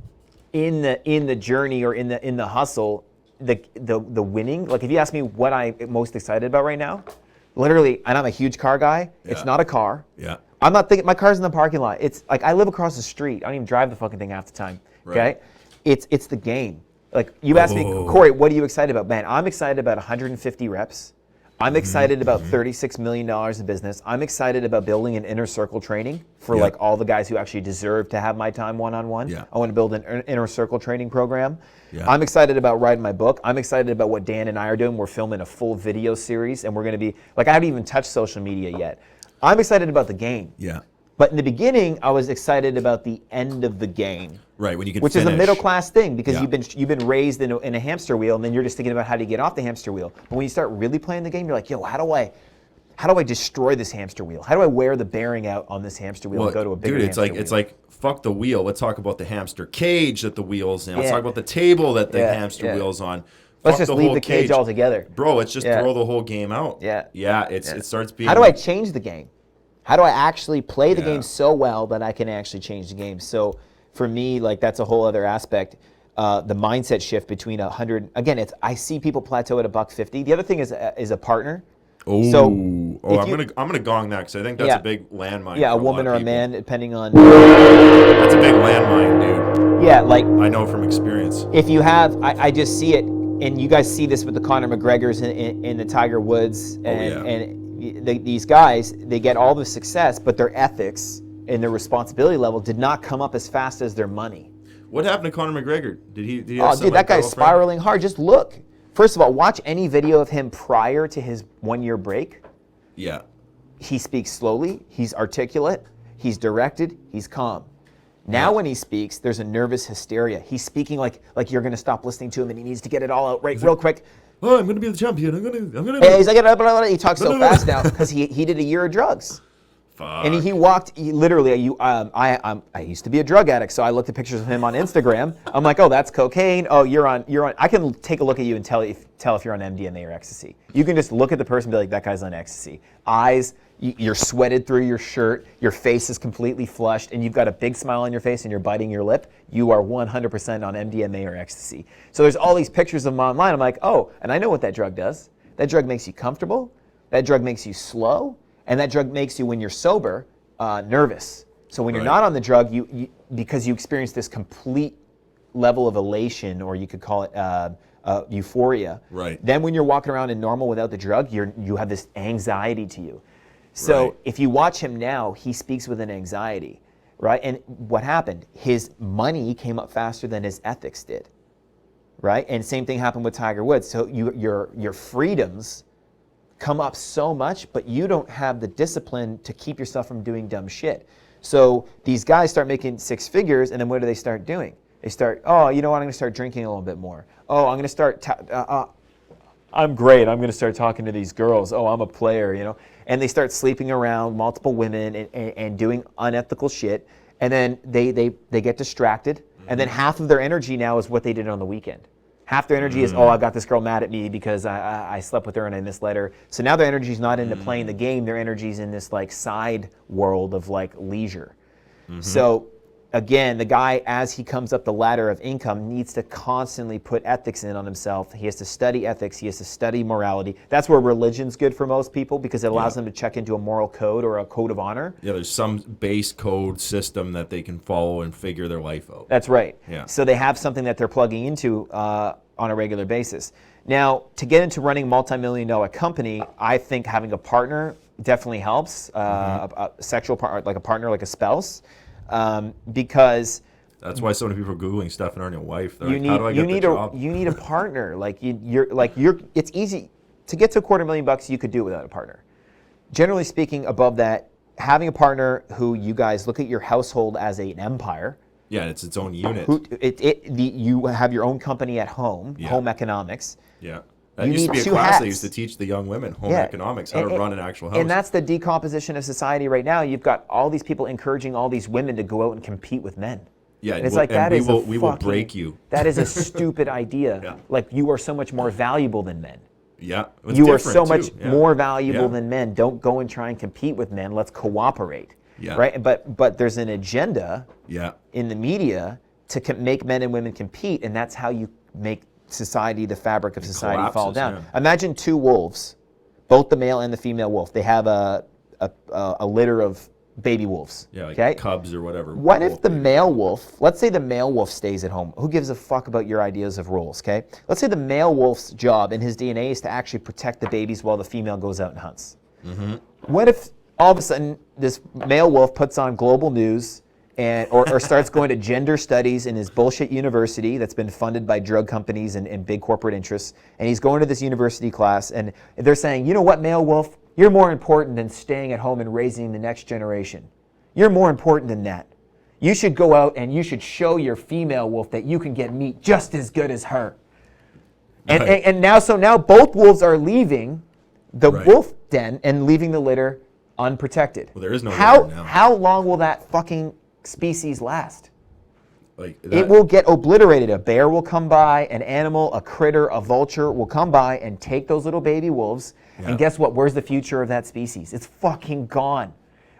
in the journey or in the hustle, the winning, like if you ask me what I'm most excited about right now, literally, and I'm a huge car guy. Yeah. It's not a car. Yeah. I'm not thinking, my car's in the parking lot. It's like, I live across the street. I don't even drive the fucking thing half the time. Right. Okay? It's the game. Like, you asked me, Corey, what are you excited about? Man, I'm excited about 150 reps. I'm excited about $36 million in business. I'm excited about building an inner circle training for like all the guys who actually deserve to have my time one-on-one. Yeah. I want to build an inner circle training program. Yeah. I'm excited about writing my book. I'm excited about what Dan and I are doing. We're filming a full video series and we're going to be, like, I haven't even touched social media yet. I'm excited about the game. Yeah. But in the beginning, I was excited about the end of the game. Right, when you can which finish. is a middle class thing because Yeah. you've been raised in a hamster wheel and then you're just thinking about how to get off the hamster wheel. But when you start really playing the game, you're like, yo, how do I destroy this hamster wheel? How do I wear the bearing out on this hamster wheel and go to a bigger hamster wheel? It's like fuck the wheel. Let's talk about the hamster cage that the wheel's in. Let's Yeah. talk about the table that the Yeah, hamster yeah. wheel's on. Let's Fuck just the leave whole the cage altogether. Bro, let's just Yeah. throw the whole game out. Yeah. Yeah, it starts being... How do I change the game? How do I actually play the Yeah. game so well that I can actually change the game? So for me, like, that's a whole other aspect. The mindset shift between 100, again, I see people plateau at $150. The other thing is a partner. Oh, So I'm gonna gong that because I think that's Yeah. a big landmine. Yeah, for a woman lot or of a people. man, depending on. That's a big landmine, dude. Yeah, like I know from experience. if you have, I just see it, and you guys see this with the Conor McGregors and the Tiger Woods, and these guys, they get all the success, but their ethics and their responsibility level did not come up as fast as their money. What happened to Conor McGregor? Did he Oh, have some, dude, that guy's girlfriend? spiraling hard. Just look. First of all, watch any video of him prior to his 1 year break. Yeah. He speaks slowly, he's articulate, he's directed, he's calm. Now when he speaks, there's a nervous hysteria. He's speaking like you're gonna stop listening to him and he needs to get it all out real quick. Oh, I'm gonna be the champion. I'm gonna. Hey, he's like, blah, blah, blah. He talks so fast now because he did a year of drugs. Fuck. And he walked, literally, I used to be a drug addict, so I looked at pictures of him on Instagram. I'm like, oh, that's cocaine. Oh, you're on, I can take a look at you and tell if you're on MDMA or ecstasy. You can just look at the person and be like, that guy's on ecstasy. Eyes, you're sweated through your shirt, your face is completely flushed, and you've got a big smile on your face and you're biting your lip. You are 100% on MDMA or ecstasy. So there's all these pictures of him online. I'm like, oh, and I know what that drug does. That drug makes you comfortable. That drug makes you slow. And that drug makes you, when you're sober, nervous. So when you're not on the drug, you because you experience this complete level of elation, or you could call it euphoria. Right. Then when you're walking around in normal without the drug, you have this anxiety to you. So Right. if you watch him now, he speaks with an anxiety, right? And what happened? His money came up faster than his ethics did, right? And same thing happened with Tiger Woods. So your freedoms come up so much, but you don't have the discipline to keep yourself from doing dumb shit. So these guys start making six figures, and then what do they start doing? They start, oh, you know what, I'm gonna start drinking a little bit more. Oh, I'm gonna start, I'm great, I'm gonna start talking to these girls. Oh, I'm a player, you know? And they start sleeping around multiple women and doing unethical shit, and then they get distracted, and then half of their energy now is what they did on the weekend. Half their energy is, oh, I got this girl mad at me because I slept with her and I misled her. So now their energy's not into playing the game. Their energy's in this like side world of like leisure. So again, the guy, as he comes up the ladder of income, needs to constantly put ethics in on himself. He has to study ethics. He has to study morality. That's where religion's good for most people, because it allows them to check into a moral code or a code of honor. Yeah, there's some base code system that they can follow and figure their life out. That's right. Yeah. So they have something that they're plugging into on a regular basis. Now, to get into running a multi-million-dollar company, I think having a partner definitely helps, a sexual partner, like a partner, like a spouse, because that's why so many people are Googling Stefan Aarnio wife. They're you like, need how do I get the job? you need a partner. Like it's easy to get to $250,000. You could do it without a partner. Generally speaking, above that, having a partner who you guys look at your household as an empire. Yeah, it's its own unit. You have your own company at home, home economics. Yeah. That used to be a class they used to teach the young women, home economics, how to run an actual house. And that's the decomposition of society right now. You've got all these people encouraging all these women to go out and compete with men. Yeah, and it's like that is we will break you. That is a stupid idea. Yeah. Like, you are so much more valuable than men. Yeah, you are so much more valuable than men. Don't go and try and compete with men. Let's cooperate. Yeah. Right. But there's an agenda. Yeah. In the media to make men and women compete, and that's how you make society, the fabric of society, fall down. Yeah. Imagine two wolves, both the male and the female wolf. They have a litter of baby wolves. Yeah, like cubs or whatever. What if the male wolf, let's say the male wolf stays at home. Who gives a fuck about your ideas of rules, okay? Let's say the male wolf's job in his DNA is to actually protect the babies while the female goes out and hunts. Mm-hmm. What if all of a sudden this male wolf puts on global news or starts going to gender studies in his bullshit university that's been funded by drug companies and big corporate interests, and he's going to this university class, and they're saying, you know what, male wolf, you're more important than staying at home and raising the next generation. You're more important than that. You should go out and you should show your female wolf that you can get meat just as good as her. And now both wolves are leaving the wolf den and leaving the litter unprotected. Well, there is no litter now. How long will that fucking species last? It will get obliterated. A bear will come by, an animal, a critter, a vulture will come by and take those little baby wolves. Yeah. And guess what? Where's the future of that species? It's fucking gone.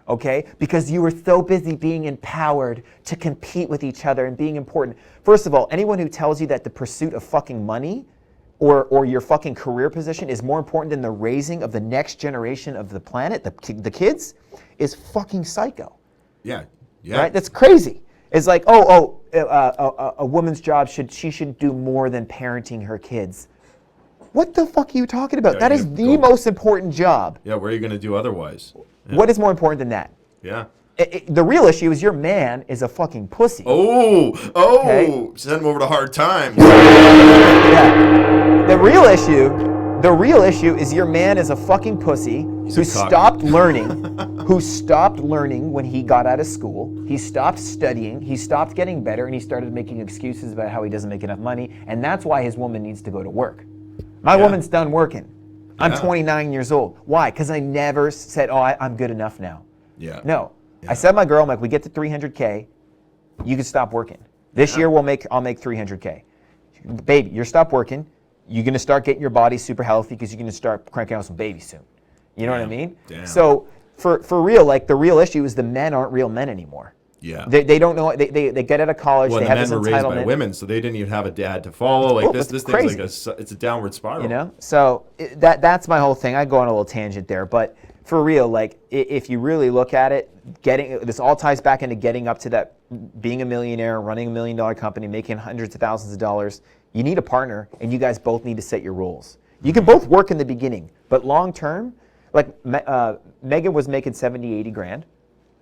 Okay? Because you were so busy being empowered to compete with each other and being important. First of all, anyone who tells you that the pursuit of fucking money or your fucking career position is more important than the raising of the next generation of the planet, the kids, is fucking psycho. Yeah. Yeah. Right? That's crazy. It's like, a woman's job should do more than parenting her kids. What the fuck are you talking about? That is the most important job. Yeah, what are you going to do otherwise? Yeah. What is more important than that? Yeah. The real issue is your man is a fucking pussy. Okay? Send him over to hard times. Yeah. The real issue is your man is a fucking pussy who stopped learning when he got out of school. He stopped studying, he stopped getting better, and he started making excuses about how he doesn't make enough money, and that's why his woman needs to go to work. My woman's done working. I'm 29 years old. Why? Because I never said, I'm good enough now. Yeah. No. Yeah. I said to my girl, I'm like, we get to 300K, you can stop working. This year I'll make 300K. Baby, you're stop working. You're going to start getting your body super healthy because you're going to start cranking out some babies soon. You know what I mean? Damn. So for real, like, the real issue is the men aren't real men anymore. Yeah. They don't know. They get out of college. Well, they the have men this were raised entitlement. by women, so they didn't even have a dad to follow. Like this thing's crazy. like it's a downward spiral. You know. So that's my whole thing. I go on a little tangent there, but for real, like, if you really look at it, this all ties back into getting up to that, being a millionaire, running $1 million company, making hundreds of thousands of dollars. You need a partner, and you guys both need to set your rules. You can both work in the beginning, but long term, like Megan was making 70, 80 grand.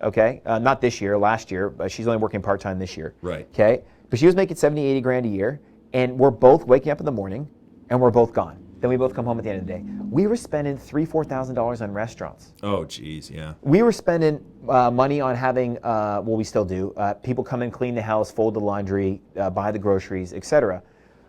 Okay, not this year, last year. She's only working part-time this year. Right. Okay, but she was making 70, 80 grand a year, and we're both waking up in the morning, and we're both gone. Then we both come home at the end of the day. We were spending $3,000, $4,000 on restaurants. Oh, geez, yeah. We were spending money on having, we still do, people come and clean the house, fold the laundry, buy the groceries, etc.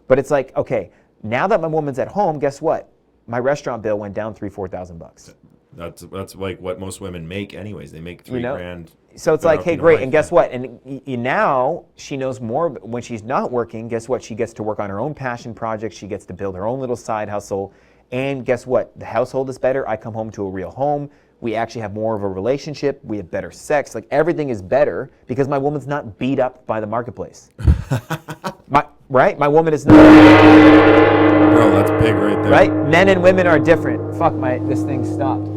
But it's like, okay, now that my woman's at home, guess what? My restaurant bill went down $3,000, $4,000. That's like what most women make anyways. They make $3,000. So it's like, hey, great, and guess what? And now she knows more when she's not working. Guess what? She gets to work on her own passion projects. She gets to build her own little side hustle. And guess what? The household is better. I come home to a real home. We actually have more of a relationship. We have better sex. Like everything is better because my woman's not beat up by the marketplace. Right? My woman is not. Bro, that's big right there. Right? Men and women are different. Fuck, this thing stopped.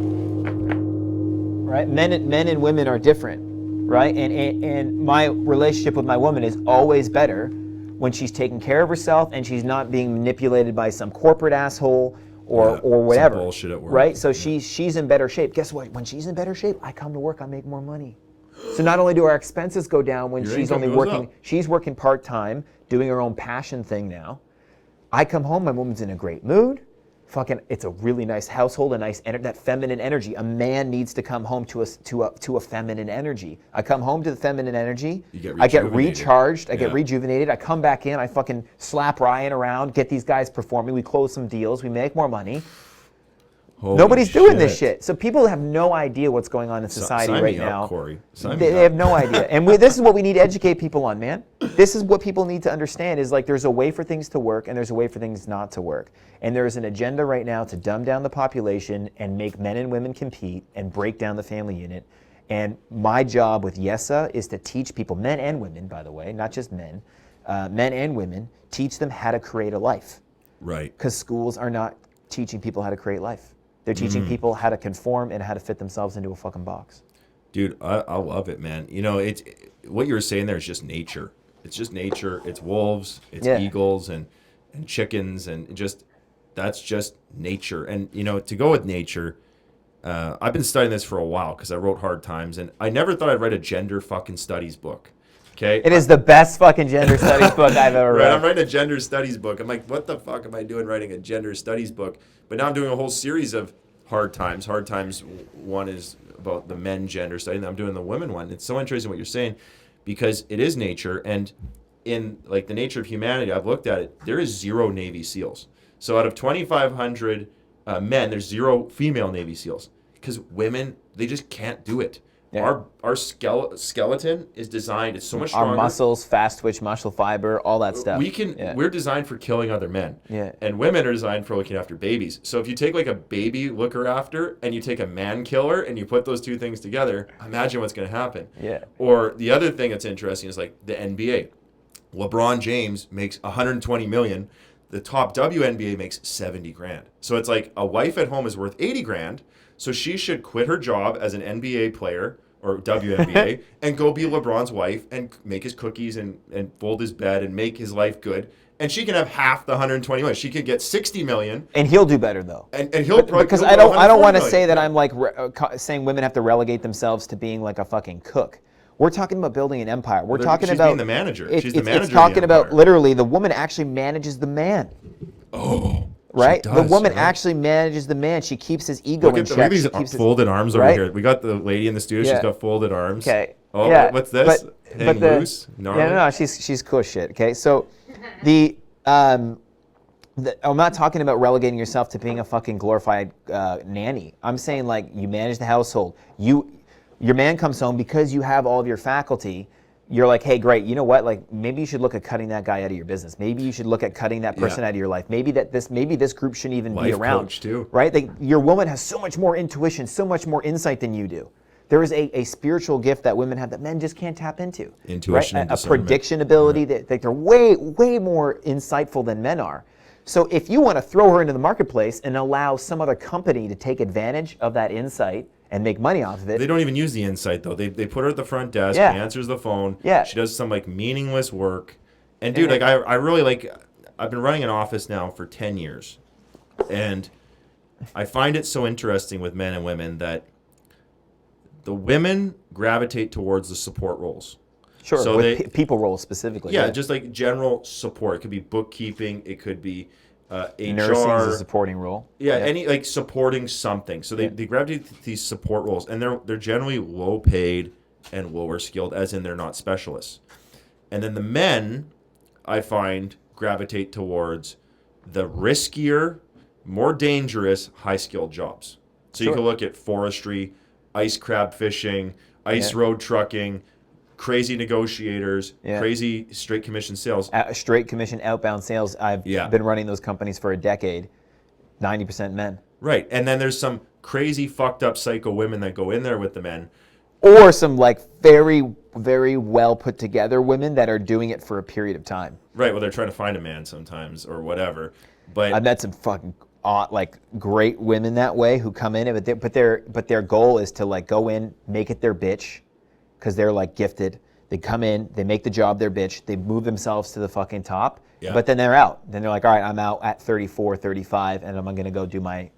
Right? Men and women are different. Right? And my relationship with my woman is always better when she's taking care of herself and she's not being manipulated by some corporate asshole or whatever. Some bullshit at work. Right? So she's in better shape. Guess what? When she's in better shape, I come to work, I make more money. So not only do our expenses go down when she's only working, she's working part-time, doing her own passion thing now. I come home, my woman's in a great mood. Fucking, it's a really nice household, a nice that feminine energy. A man needs to come home to a feminine energy. I come home to the feminine energy. I get recharged. I get rejuvenated. I come back in. I fucking slap Ryan around. Get these guys performing. We close some deals. We make more money. Holy Nobody's doing this shit. So people have no idea what's going on in society right now. Corey. They have no idea. And this is what we need to educate people on, man. This is what people need to understand is like there's a way for things to work and there's a way for things not to work. And there's an agenda right now to dumb down the population and make men and women compete and break down the family unit. And my job with YESA is to teach people, men and women, by the way, not just men, men and women, teach them how to create a life. Right. Because schools are not teaching people how to create life. They're teaching people how to conform and how to fit themselves into a fucking box. Dude, I love it, man. You know, what you were saying there is just nature. It's just nature. It's wolves, it's eagles and chickens and that's just nature. And, you know, to go with nature, I've been studying this for a while because I wrote Hard Times and I never thought I'd write a gender fucking studies book. Okay. It is the best fucking gender studies book I've ever read. Right, I'm writing a gender studies book. I'm like, what the fuck am I doing writing a gender studies book? But now I'm doing a whole series of Hard Times. Hard Times 1 is about the men gender study, and I'm doing the women one. It's so interesting what you're saying because it is nature, and in like the nature of humanity, I've looked at it, there is 0 Navy SEALs. So out of 2,500 men, there's 0 female Navy SEALs because women, they just can't do it. Yeah. Our skeleton is designed, it's so much stronger. Our muscles, fast twitch muscle fiber, all that stuff. We're designed for killing other men. Yeah. And women are designed for looking after babies. So if you take like a baby looker after and you take a man killer and you put those two things together, imagine what's going to happen. Yeah. Or the other thing that's interesting is like the NBA. LeBron James makes $120 million. The top WNBA makes $70 grand. So it's like a wife at home is worth $80 grand. So she should quit her job as an NBA player or WNBA and go be LeBron's wife and make his cookies and fold his bed and make his life good. And she can have half the 120 million. She could get 60 million. And he'll do better though. And he'll probably because I don't want to say that I'm like saying women have to relegate themselves to being like a fucking cook. We're talking about building an empire. We're talking about being the manager. She's the manager. It's talking about literally the woman actually manages the man. Oh. Right? The woman actually manages the man. She keeps his ego in check. Look at these folded arms over here. We got the lady in the studio. She's got folded arms. Okay. Oh, what's this? Hang loose? No, she's cool shit. Okay, so I'm not talking about relegating yourself to being a fucking glorified nanny. I'm saying like you manage the household. Your man comes home because you have all of your faculty. You're like, hey, great. You know what? Like, maybe you should look at cutting that guy out of your business. Maybe you should look at cutting that person out of your life. Maybe this group shouldn't even be around. Coach too. Right? Your woman has so much more intuition, so much more insight than you do. There is a spiritual gift that women have that men just can't tap into. Intuition, right? A prediction ability that they're way more insightful than men are. So if you want to throw her into the marketplace and allow some other company to take advantage of that insight and make money off of it. They don't even use the insight though. They put her at the front desk. She answers the phone. Yeah. She does some like meaningless work. And dude, like I really like. I've been running an office now for 10 years, and I find it so interesting with men and women that the women gravitate towards the support roles. Sure. So with people roles specifically. Yeah, just like general support. It could be bookkeeping. It could be. HR, nursing is a supporting role. Yeah, any like supporting something. So they gravitate to these support roles, and they're generally low paid and lower skilled, as in they're not specialists. And then the men, I find, gravitate towards the riskier, more dangerous, high skilled jobs. So you can look at forestry, ice crab fishing, ice road trucking, crazy negotiators, crazy straight commission sales. Straight commission outbound sales. I've been running those companies for a decade. 90% men. Right. And then there's some crazy, fucked up, psycho women that go in there with the men. Or some like very, very well put together women that are doing it for a period of time. Right. Well, they're trying to find a man sometimes or whatever. But I met some fucking like great women that way who come in, but their goal is to like go in, make it their bitch, because they're like gifted. They come in, they make the job their bitch, they move themselves to the fucking top, but then they're out. Then they're like, all right, I'm out at 34, 35, and I'm gonna go do my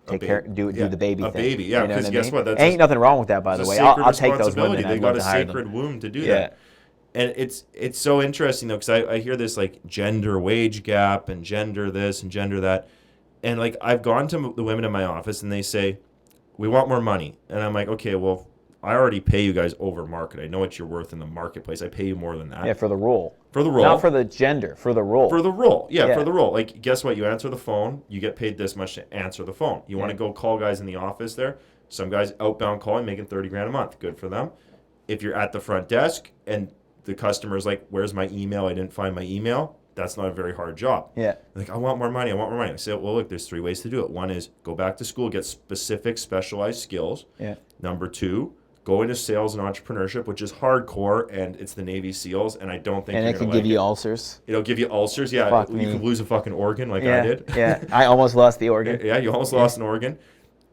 do the baby thing. A baby, yeah. Because Because guess what? That's ain't nothing wrong with that, by the way. I'll take those women. They got a sacred womb to do that. And it's so interesting though, because I hear this like gender wage gap and gender this and gender that, and like I've gone to the women in my office and they say, we want more money, and I'm like, okay, well, I already pay you guys over market. I know what you're worth in the marketplace. I pay you more than that. Yeah, for the role. For the role. Not for the gender, for the role. For the role. Yeah, for the role. Like, guess what? You answer the phone. You get paid this much to answer the phone. You want to go call guys in the office there. Some guys outbound calling, making $30,000 a month. Good for them. If you're at the front desk and the customer's like, where's my email? I didn't find my email. That's not a very hard job. Yeah. Like, I want more money. I want more money. I say, well, look, there's 3 ways to do it. One is go back to school, get specific, specialized skills. Yeah. Number 2, go into sales and entrepreneurship, which is hardcore, and it's the Navy SEALs, and I don't think and you're it can give you ulcers. It'll give you ulcers. Yeah, Fuck you me. can lose a fucking organ like I did. Yeah, I almost lost the organ. Yeah, you almost lost an organ.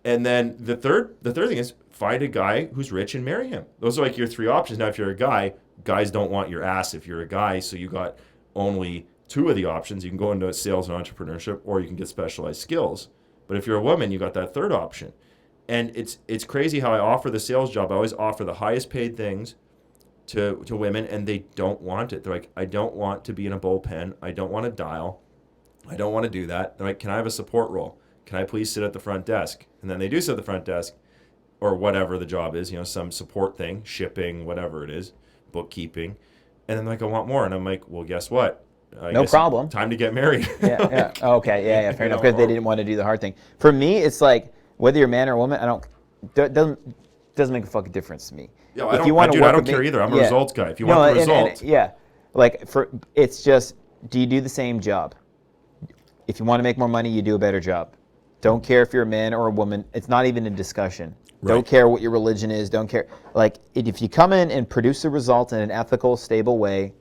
And then the third thing is find a guy who's rich and marry him. Those are like your 3 options. Now, if you're a guy, guys don't want your ass if you're a guy, so you got only 2 of the options. You can go into sales and entrepreneurship, or you can get specialized skills. But if you're a woman, you got that third option. And it's crazy how I offer the sales job. I always offer the highest paid things to women, and they don't want it. They're like, I don't want to be in a bullpen. I don't want to dial. I don't want to do that. They're like, can I have a support role? Can I please sit at the front desk? And then they do sit at the front desk, or whatever the job is, some support thing, shipping, whatever it is, bookkeeping. And then like, I want more. And I'm like, well, guess what? No problem. Time to get married. Yeah. Okay. Yeah. Fair enough. Because they didn't want to do the hard thing. For me, it's like, whether you're a man or a woman, doesn't make a fucking difference to me. Yeah, I don't care either. I'm a results guy. If you want the results, it's just, do you do the same job? If you want to make more money, you do a better job. Don't care if you're a man or a woman. It's not even a discussion. Right. Don't care what your religion is. Don't care. Like, if you come in and produce a result in an ethical, stable way,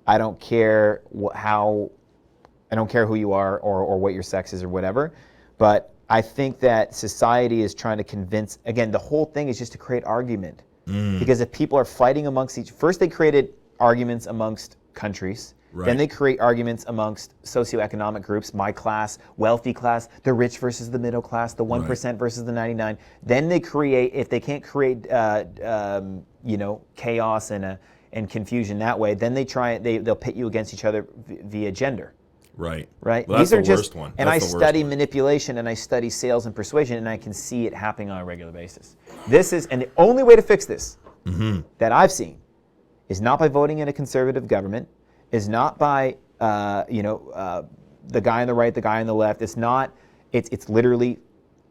I don't care I don't care who you are or what your sex is or whatever, but I think that society is trying to convince, again, the whole thing is just to create argument. Because if people are fighting amongst first they created arguments amongst countries, then they create arguments amongst socioeconomic groups, my class, wealthy class, the rich versus the middle class, the 1% versus the 99. Then they create, if they can't create, chaos and confusion that way, then they'll pit you against each other via gender. Right. Well, these are just worst one. And I study manipulation and I study sales and persuasion, and I can see it happening on a regular basis. And the only way to fix this that I've seen is not by voting in a conservative government, is not by the guy on the right, the guy on the left. It's literally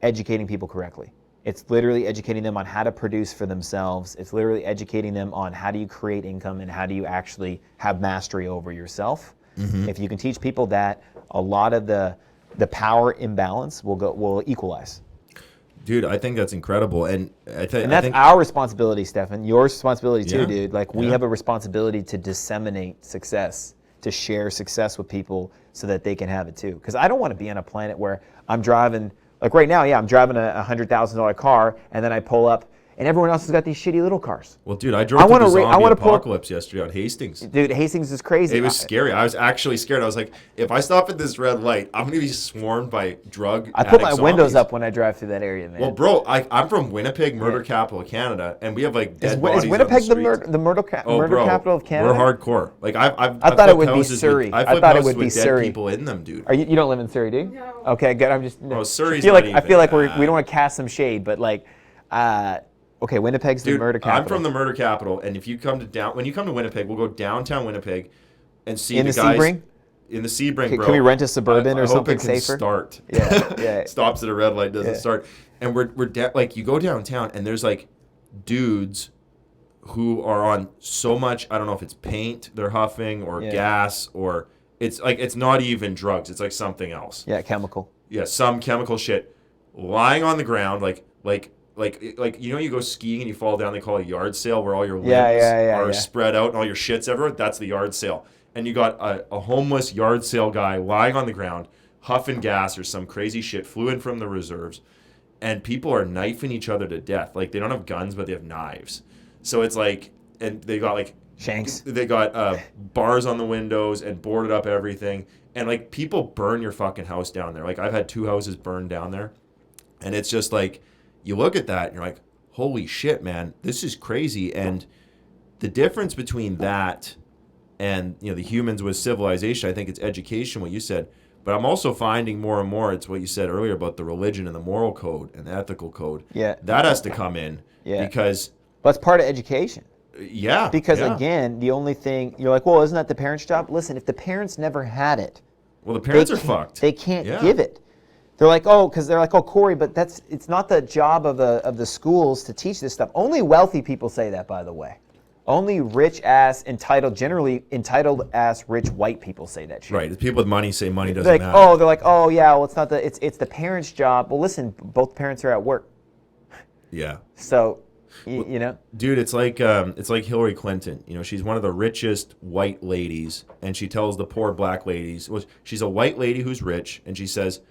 educating people correctly. It's literally educating them on how to produce for themselves. It's literally educating them on how do you create income and how do you actually have mastery over yourself. If you can teach people that, a lot of the power imbalance will equalize. Dude, I think that's incredible, and that's our responsibility, Stefan. Your responsibility too, dude. Like we have a responsibility to disseminate success, to share success with people, so that they can have it too. Because I don't want to be on a planet where I'm driving, like right now, I'm driving a $100,000 car, and then I pull up, and everyone else has got these shitty little cars. Well, dude, I drove through the zombie apocalypse yesterday on Hastings. Dude, Hastings is crazy. It was scary. I was actually scared. I was like, if I stop at this red light, I'm going to be swarmed by drug I put my windows up when I drive through that area, man. Well, bro, I'm from Winnipeg, murder capital of Canada, and we have like dead bodies. Is Winnipeg the murder capital of Canada? We're hardcore. Like I thought it would be Surrey. I thought it would be Surrey. Dead people in them, dude. You don't live in Surrey, do you? No. Okay, good. I'm just. Oh, Surrey's I feel like we don't want to cast some shade, but like. Okay, Winnipeg's the murder capital. I'm from the murder capital, and if you come to when you come to Winnipeg, we'll go downtown Winnipeg and see in the the guys Sebring? In the Sebring, bro. Can we rent a Suburban or something safer? Start. Yeah. Stops at a red light, doesn't start, and we're like you go downtown and there's like dudes who are on so much. I don't know if it's paint they're huffing or gas or it's like it's not even drugs. It's like something else. Yeah, chemical. Yeah, some chemical shit. lying on the ground, like you go skiing and you fall down. They call it a yard sale, where all your limbs are spread out and all your shit's everywhere. That's the yard sale. And you got a homeless yard sale guy lying on the ground, huffing gas or some crazy shit, flew in from the reserves, and people are knifing each other to death. Like, they don't have guns, but they have knives. So it's like, and they got like shanks. They got bars on the windows and boarded up everything. And like, people burn your fucking house down there. Like, I've had 2 houses burned down there, and it's just like, you look at that and you're like, holy shit, man, this is crazy. And the difference between that and, the humans with civilization, I think it's education, what you said. But I'm also finding more and more, it's what you said earlier about the religion and the moral code and the ethical code. Yeah. That has to come in. Yeah. Because... Well, that's part of education. Yeah. Because, again, the only thing, you're like, well, isn't that the parents' job? Listen, if the parents never had it... Well, the parents are fucked. They can't give it. They're like, Corrie, but it's not the job of the schools to teach this stuff. Only wealthy people say that, by the way. Only generally entitled ass rich white people say that shit. Right. The people with money say money doesn't matter. It's the parents' job. Well, listen, both parents are at work. Yeah. So, you know. Dude, it's like Hillary Clinton. She's one of the richest white ladies, and she tells the poor black ladies, well, she's a white lady who's rich, and she says,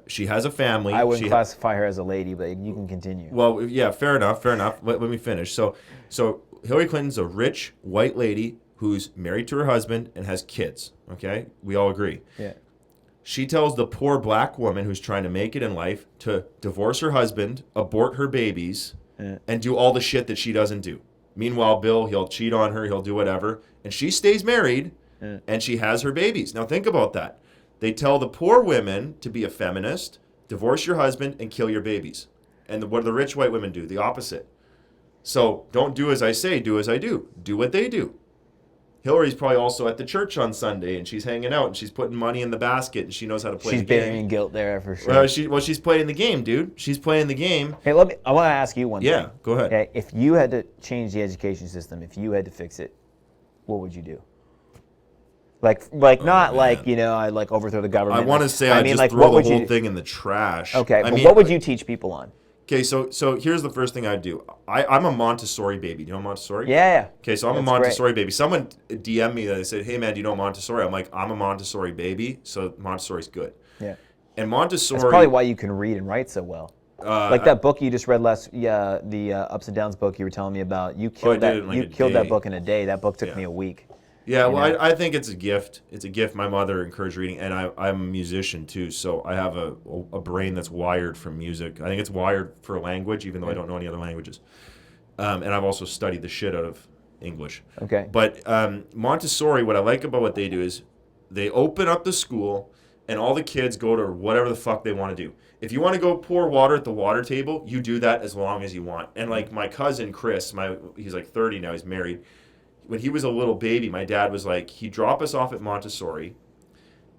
she has a family. I wouldn't classify her as a lady, but you can continue. Well, yeah, fair enough. Let me finish. So Hillary Clinton's a rich white lady who's married to her husband and has kids. Okay, we all agree. Yeah. She tells the poor black woman who's trying to make it in life to divorce her husband, abort her babies, and do all the shit that she doesn't do. Meanwhile, Bill, he'll cheat on her, he'll do whatever, and she stays married, and she has her babies. Now think about that. They tell the poor women to be a feminist, divorce your husband, and kill your babies. And what do the rich white women do? The opposite. So don't do as I say, do as I do. Do what they do. Hillary's probably also at the church on Sunday, and she's hanging out, and she's putting money in the basket, and she knows how to play the game. She's burying guilt there for sure. She's playing the game, dude. She's playing the game. Hey, I want to ask you one thing. Yeah, go ahead. Okay, if you had to change the education system, if you had to fix it, what would you do? I overthrow the government. I want to say I'd just throw the whole thing in the trash. Okay, what would you teach people on? Okay, so here's the first thing I'd do. I'm a Montessori baby. Do you know Montessori? Yeah. Okay, so I'm a Montessori baby. Someone DM'd me that they said, hey, man, do you know Montessori? I'm like, I'm a Montessori baby, so Montessori's good. Yeah. And Montessori... That's probably why you can read and write so well. That book you just read the Ups and Downs book you were telling me about, you killed that book in a day. That book took me a week. Yeah, well, I think it's a gift. It's a gift. My mother encouraged reading, and I'm a musician too, so I have a brain that's wired for music. I think it's wired for language, even though I don't know any other languages. And I've also studied the shit out of English. Okay. But Montessori, what I like about what they do is they open up the school, and all the kids go to whatever the fuck they want to do. If you want to go pour water at the water table, you do that as long as you want. And like my cousin Chris, he's like 30 now, he's married. When he was a little baby, my dad was like, he'd drop us off at Montessori,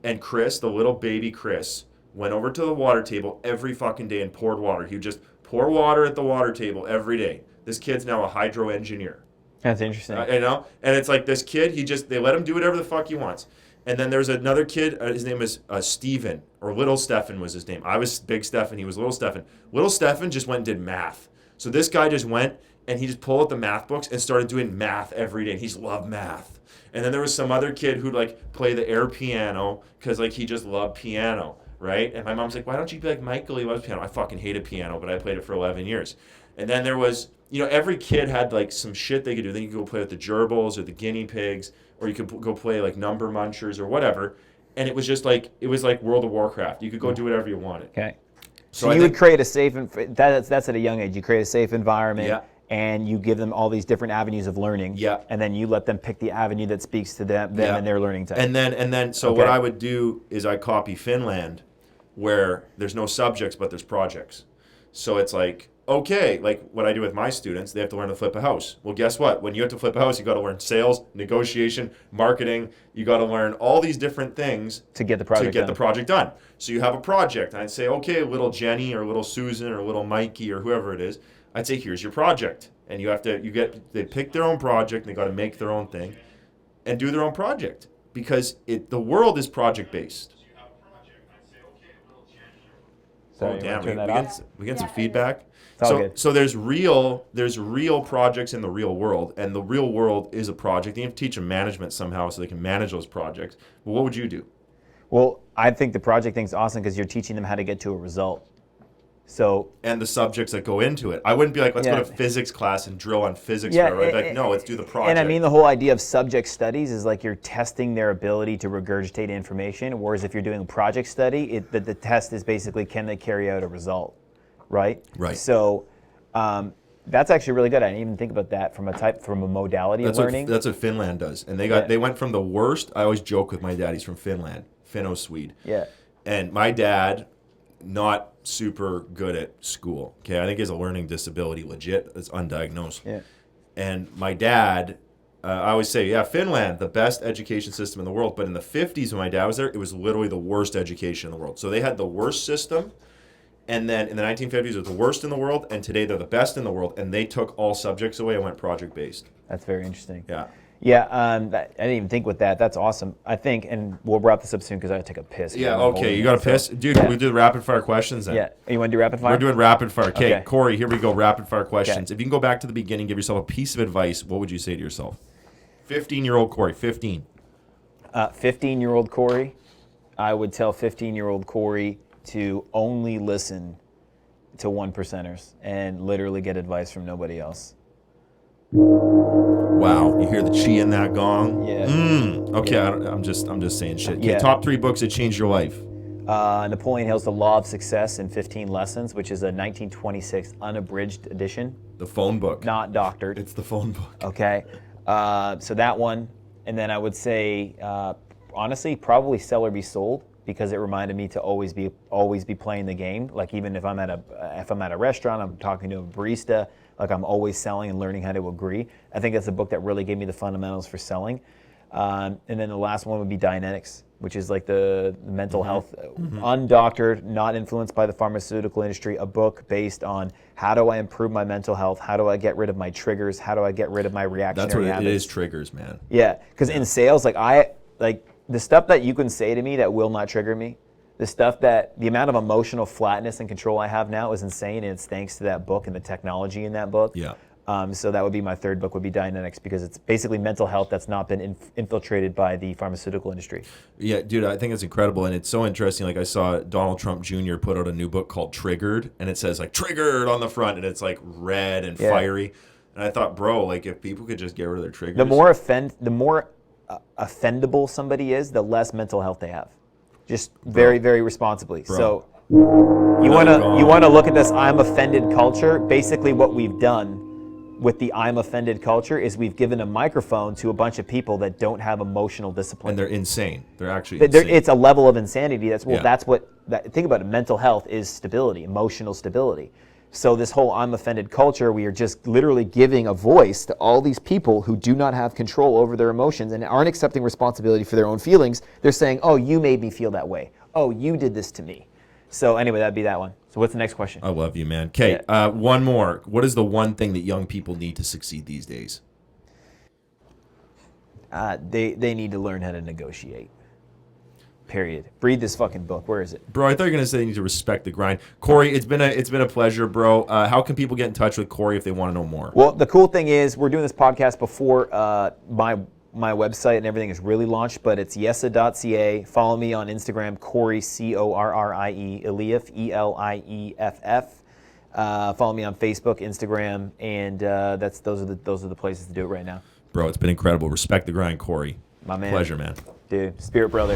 and Chris, the little baby Chris, went over to the water table every fucking day and poured water. He would just pour water at the water table every day. This kid's now a hydro engineer. That's interesting. And it's like this kid, they let him do whatever the fuck he wants. And then there's another kid, his name is Steven, or Little Stefan was his name. I was Big Stefan, he was Little Stefan. Little Stefan just went and did math. So this guy just went and he just pulled out the math books and started doing math every day. And he just loved math. And then there was some other kid who'd like play the air piano because like he just loved piano, right? And my mom's like, why don't you be like Michael? He loves piano. I fucking hated piano, but I played it for 11 years. And then there was, every kid had like some shit they could do. Then you could go play with the gerbils or the guinea pigs, or you could go play like number munchers or whatever. And it was just like, World of Warcraft. You could go do whatever you wanted. Okay. So you would create a safe, that's at a young age, you create a safe environment. Yeah. And you give them all these different avenues of learning. Yeah. And then you let them pick the avenue that speaks to them and their learning type. And then what I would do is I copy Finland, where there's no subjects but there's projects. So it's like, okay, like what I do with my students, they have to learn to flip a house. Well, guess what? When you have to flip a house, you got to learn sales, negotiation, marketing. You got to learn all these different things to get the project done. So you have a project, and I'd say, okay, little Jenny or little Susan or little Mikey or whoever it is, I'd say, here's your project. And they pick their own project, and they got to make their own thing and do their own project, because the world is project-based. Sorry, Oh you damn, wanna turn that off? we get some feedback. all So good. so there's real projects in the real world, and the real world is a project. You have to teach them management somehow so they can manage those projects. But what would you do? Well, I think the project thing's awesome because you're teaching them how to get to a result. So And the subjects that go into it. I wouldn't be like, let's go Yeah. to physics class and drill on physics Yeah, forever. I'd be like, no, let's do the project. and I mean the whole idea of subject studies is like you're testing their ability to regurgitate information. Whereas if you're doing a project study, the test is basically can they carry out a result, right? Right. So that's actually really good. I didn't even think about that from a modality That's of learning. That's what Finland does. And Yeah. they went from the worst. I always joke with my dad, he's from Finland, Finno-Swede. Yeah. And my dad, not super good at school. Okay, I think he has a learning disability, legit. It's undiagnosed. Yeah. And my dad, I always say, yeah, Finland, the best education system in the world. But in the 50s when my dad was there, it was literally the worst education in the world. So they had the worst system. And then in the 1950s, it was the worst in the world. And today they're the best in the world. And they took all subjects away and went project-based. That's very interesting. Yeah. Yeah, I didn't even think with that. That's awesome. I think, and we'll wrap this up soon because I gotta take a piss. Yeah, I'm okay. holding You it, got to so- piss? Dude, Yeah. we do the rapid-fire questions then. Yeah. You want to do rapid fire? We're doing rapid fire. Okay, Okay. Corey, here we go. Rapid fire questions. If you can go back to the beginning, give yourself a piece of advice, what would you say to yourself? 15-year-old Corey, 15. 15-year-old Corey, I would tell 15-year-old Corey to only listen to 1%ers and literally get advice from nobody else. Wow, you hear the chi in that gong? Yeah. Okay, I'm just saying shit. Okay, Yeah. top 3 books that changed your life. Napoleon Hill's The Law of Success in 15 Lessons, which is a 1926 unabridged edition, The phone book. not doctored. It's the phone book. Okay, so that one, and then I would say, honestly, probably Sell or Be Sold because it reminded me to always be playing the game. Like even if I'm at a restaurant, I'm talking to a barista, like I'm always selling and learning how to agree. I think that's a book that really gave me the fundamentals for selling. And then the last one would be Dianetics, which is like the mental health, undoctored, not influenced by the pharmaceutical industry, a book based on how do I improve my mental health, how do I get rid of my triggers, how do I get rid of my reactionary That's what habits. it is, triggers, man. Yeah, because in sales, like the stuff that you can say to me that will not trigger me, the amount of emotional flatness and control I have now is insane, and it's thanks to that book and the technology in that book. Yeah. So that would be my third book, would be Dianetics, because it's basically mental health that's not been infiltrated by the pharmaceutical industry. Yeah, dude, I think it's incredible, and it's so interesting. Like I saw Donald Trump Jr. put out a new book called Triggered, and it says like "Triggered" on the front, and it's like red and fiery. And I thought, bro, like if people could just get rid of their triggers. The more offendable somebody is, the less mental health they have. Just very, very responsibly. Bro. So you want to look at this I'm offended culture. Basically what we've done with the I'm offended culture is we've given a microphone to a bunch of people that don't have emotional discipline. And they're insane. They're actually insane. It's a level of insanity. Think about it. Mental health is stability, emotional stability. So this whole I'm offended culture, we are just literally giving a voice to all these people who do not have control over their emotions and aren't accepting responsibility for their own feelings. They're saying, oh, you made me feel that way. Oh, you did this to me. So anyway, that'd be that one. So what's the next question? I love you, man. Okay, one more. What is the one thing that young people need to succeed these days? They need to learn how to negotiate. Period. Read this fucking book. Where is it? Bro, I thought you were gonna say they need to respect the grind. Corey, it's been a pleasure, bro. How can people get in touch with Corey if they want to know more? Well, the cool thing is we're doing this podcast before my website and everything is really launched, but it's yesa.ca. Follow me on Instagram, Corrie, Corrie, Elief, Elieff. Follow me on Facebook, Instagram, and those are the places to do it right now. Bro, it's been incredible. Respect the grind, Corey. My man. Pleasure, man. Dude, spirit brother.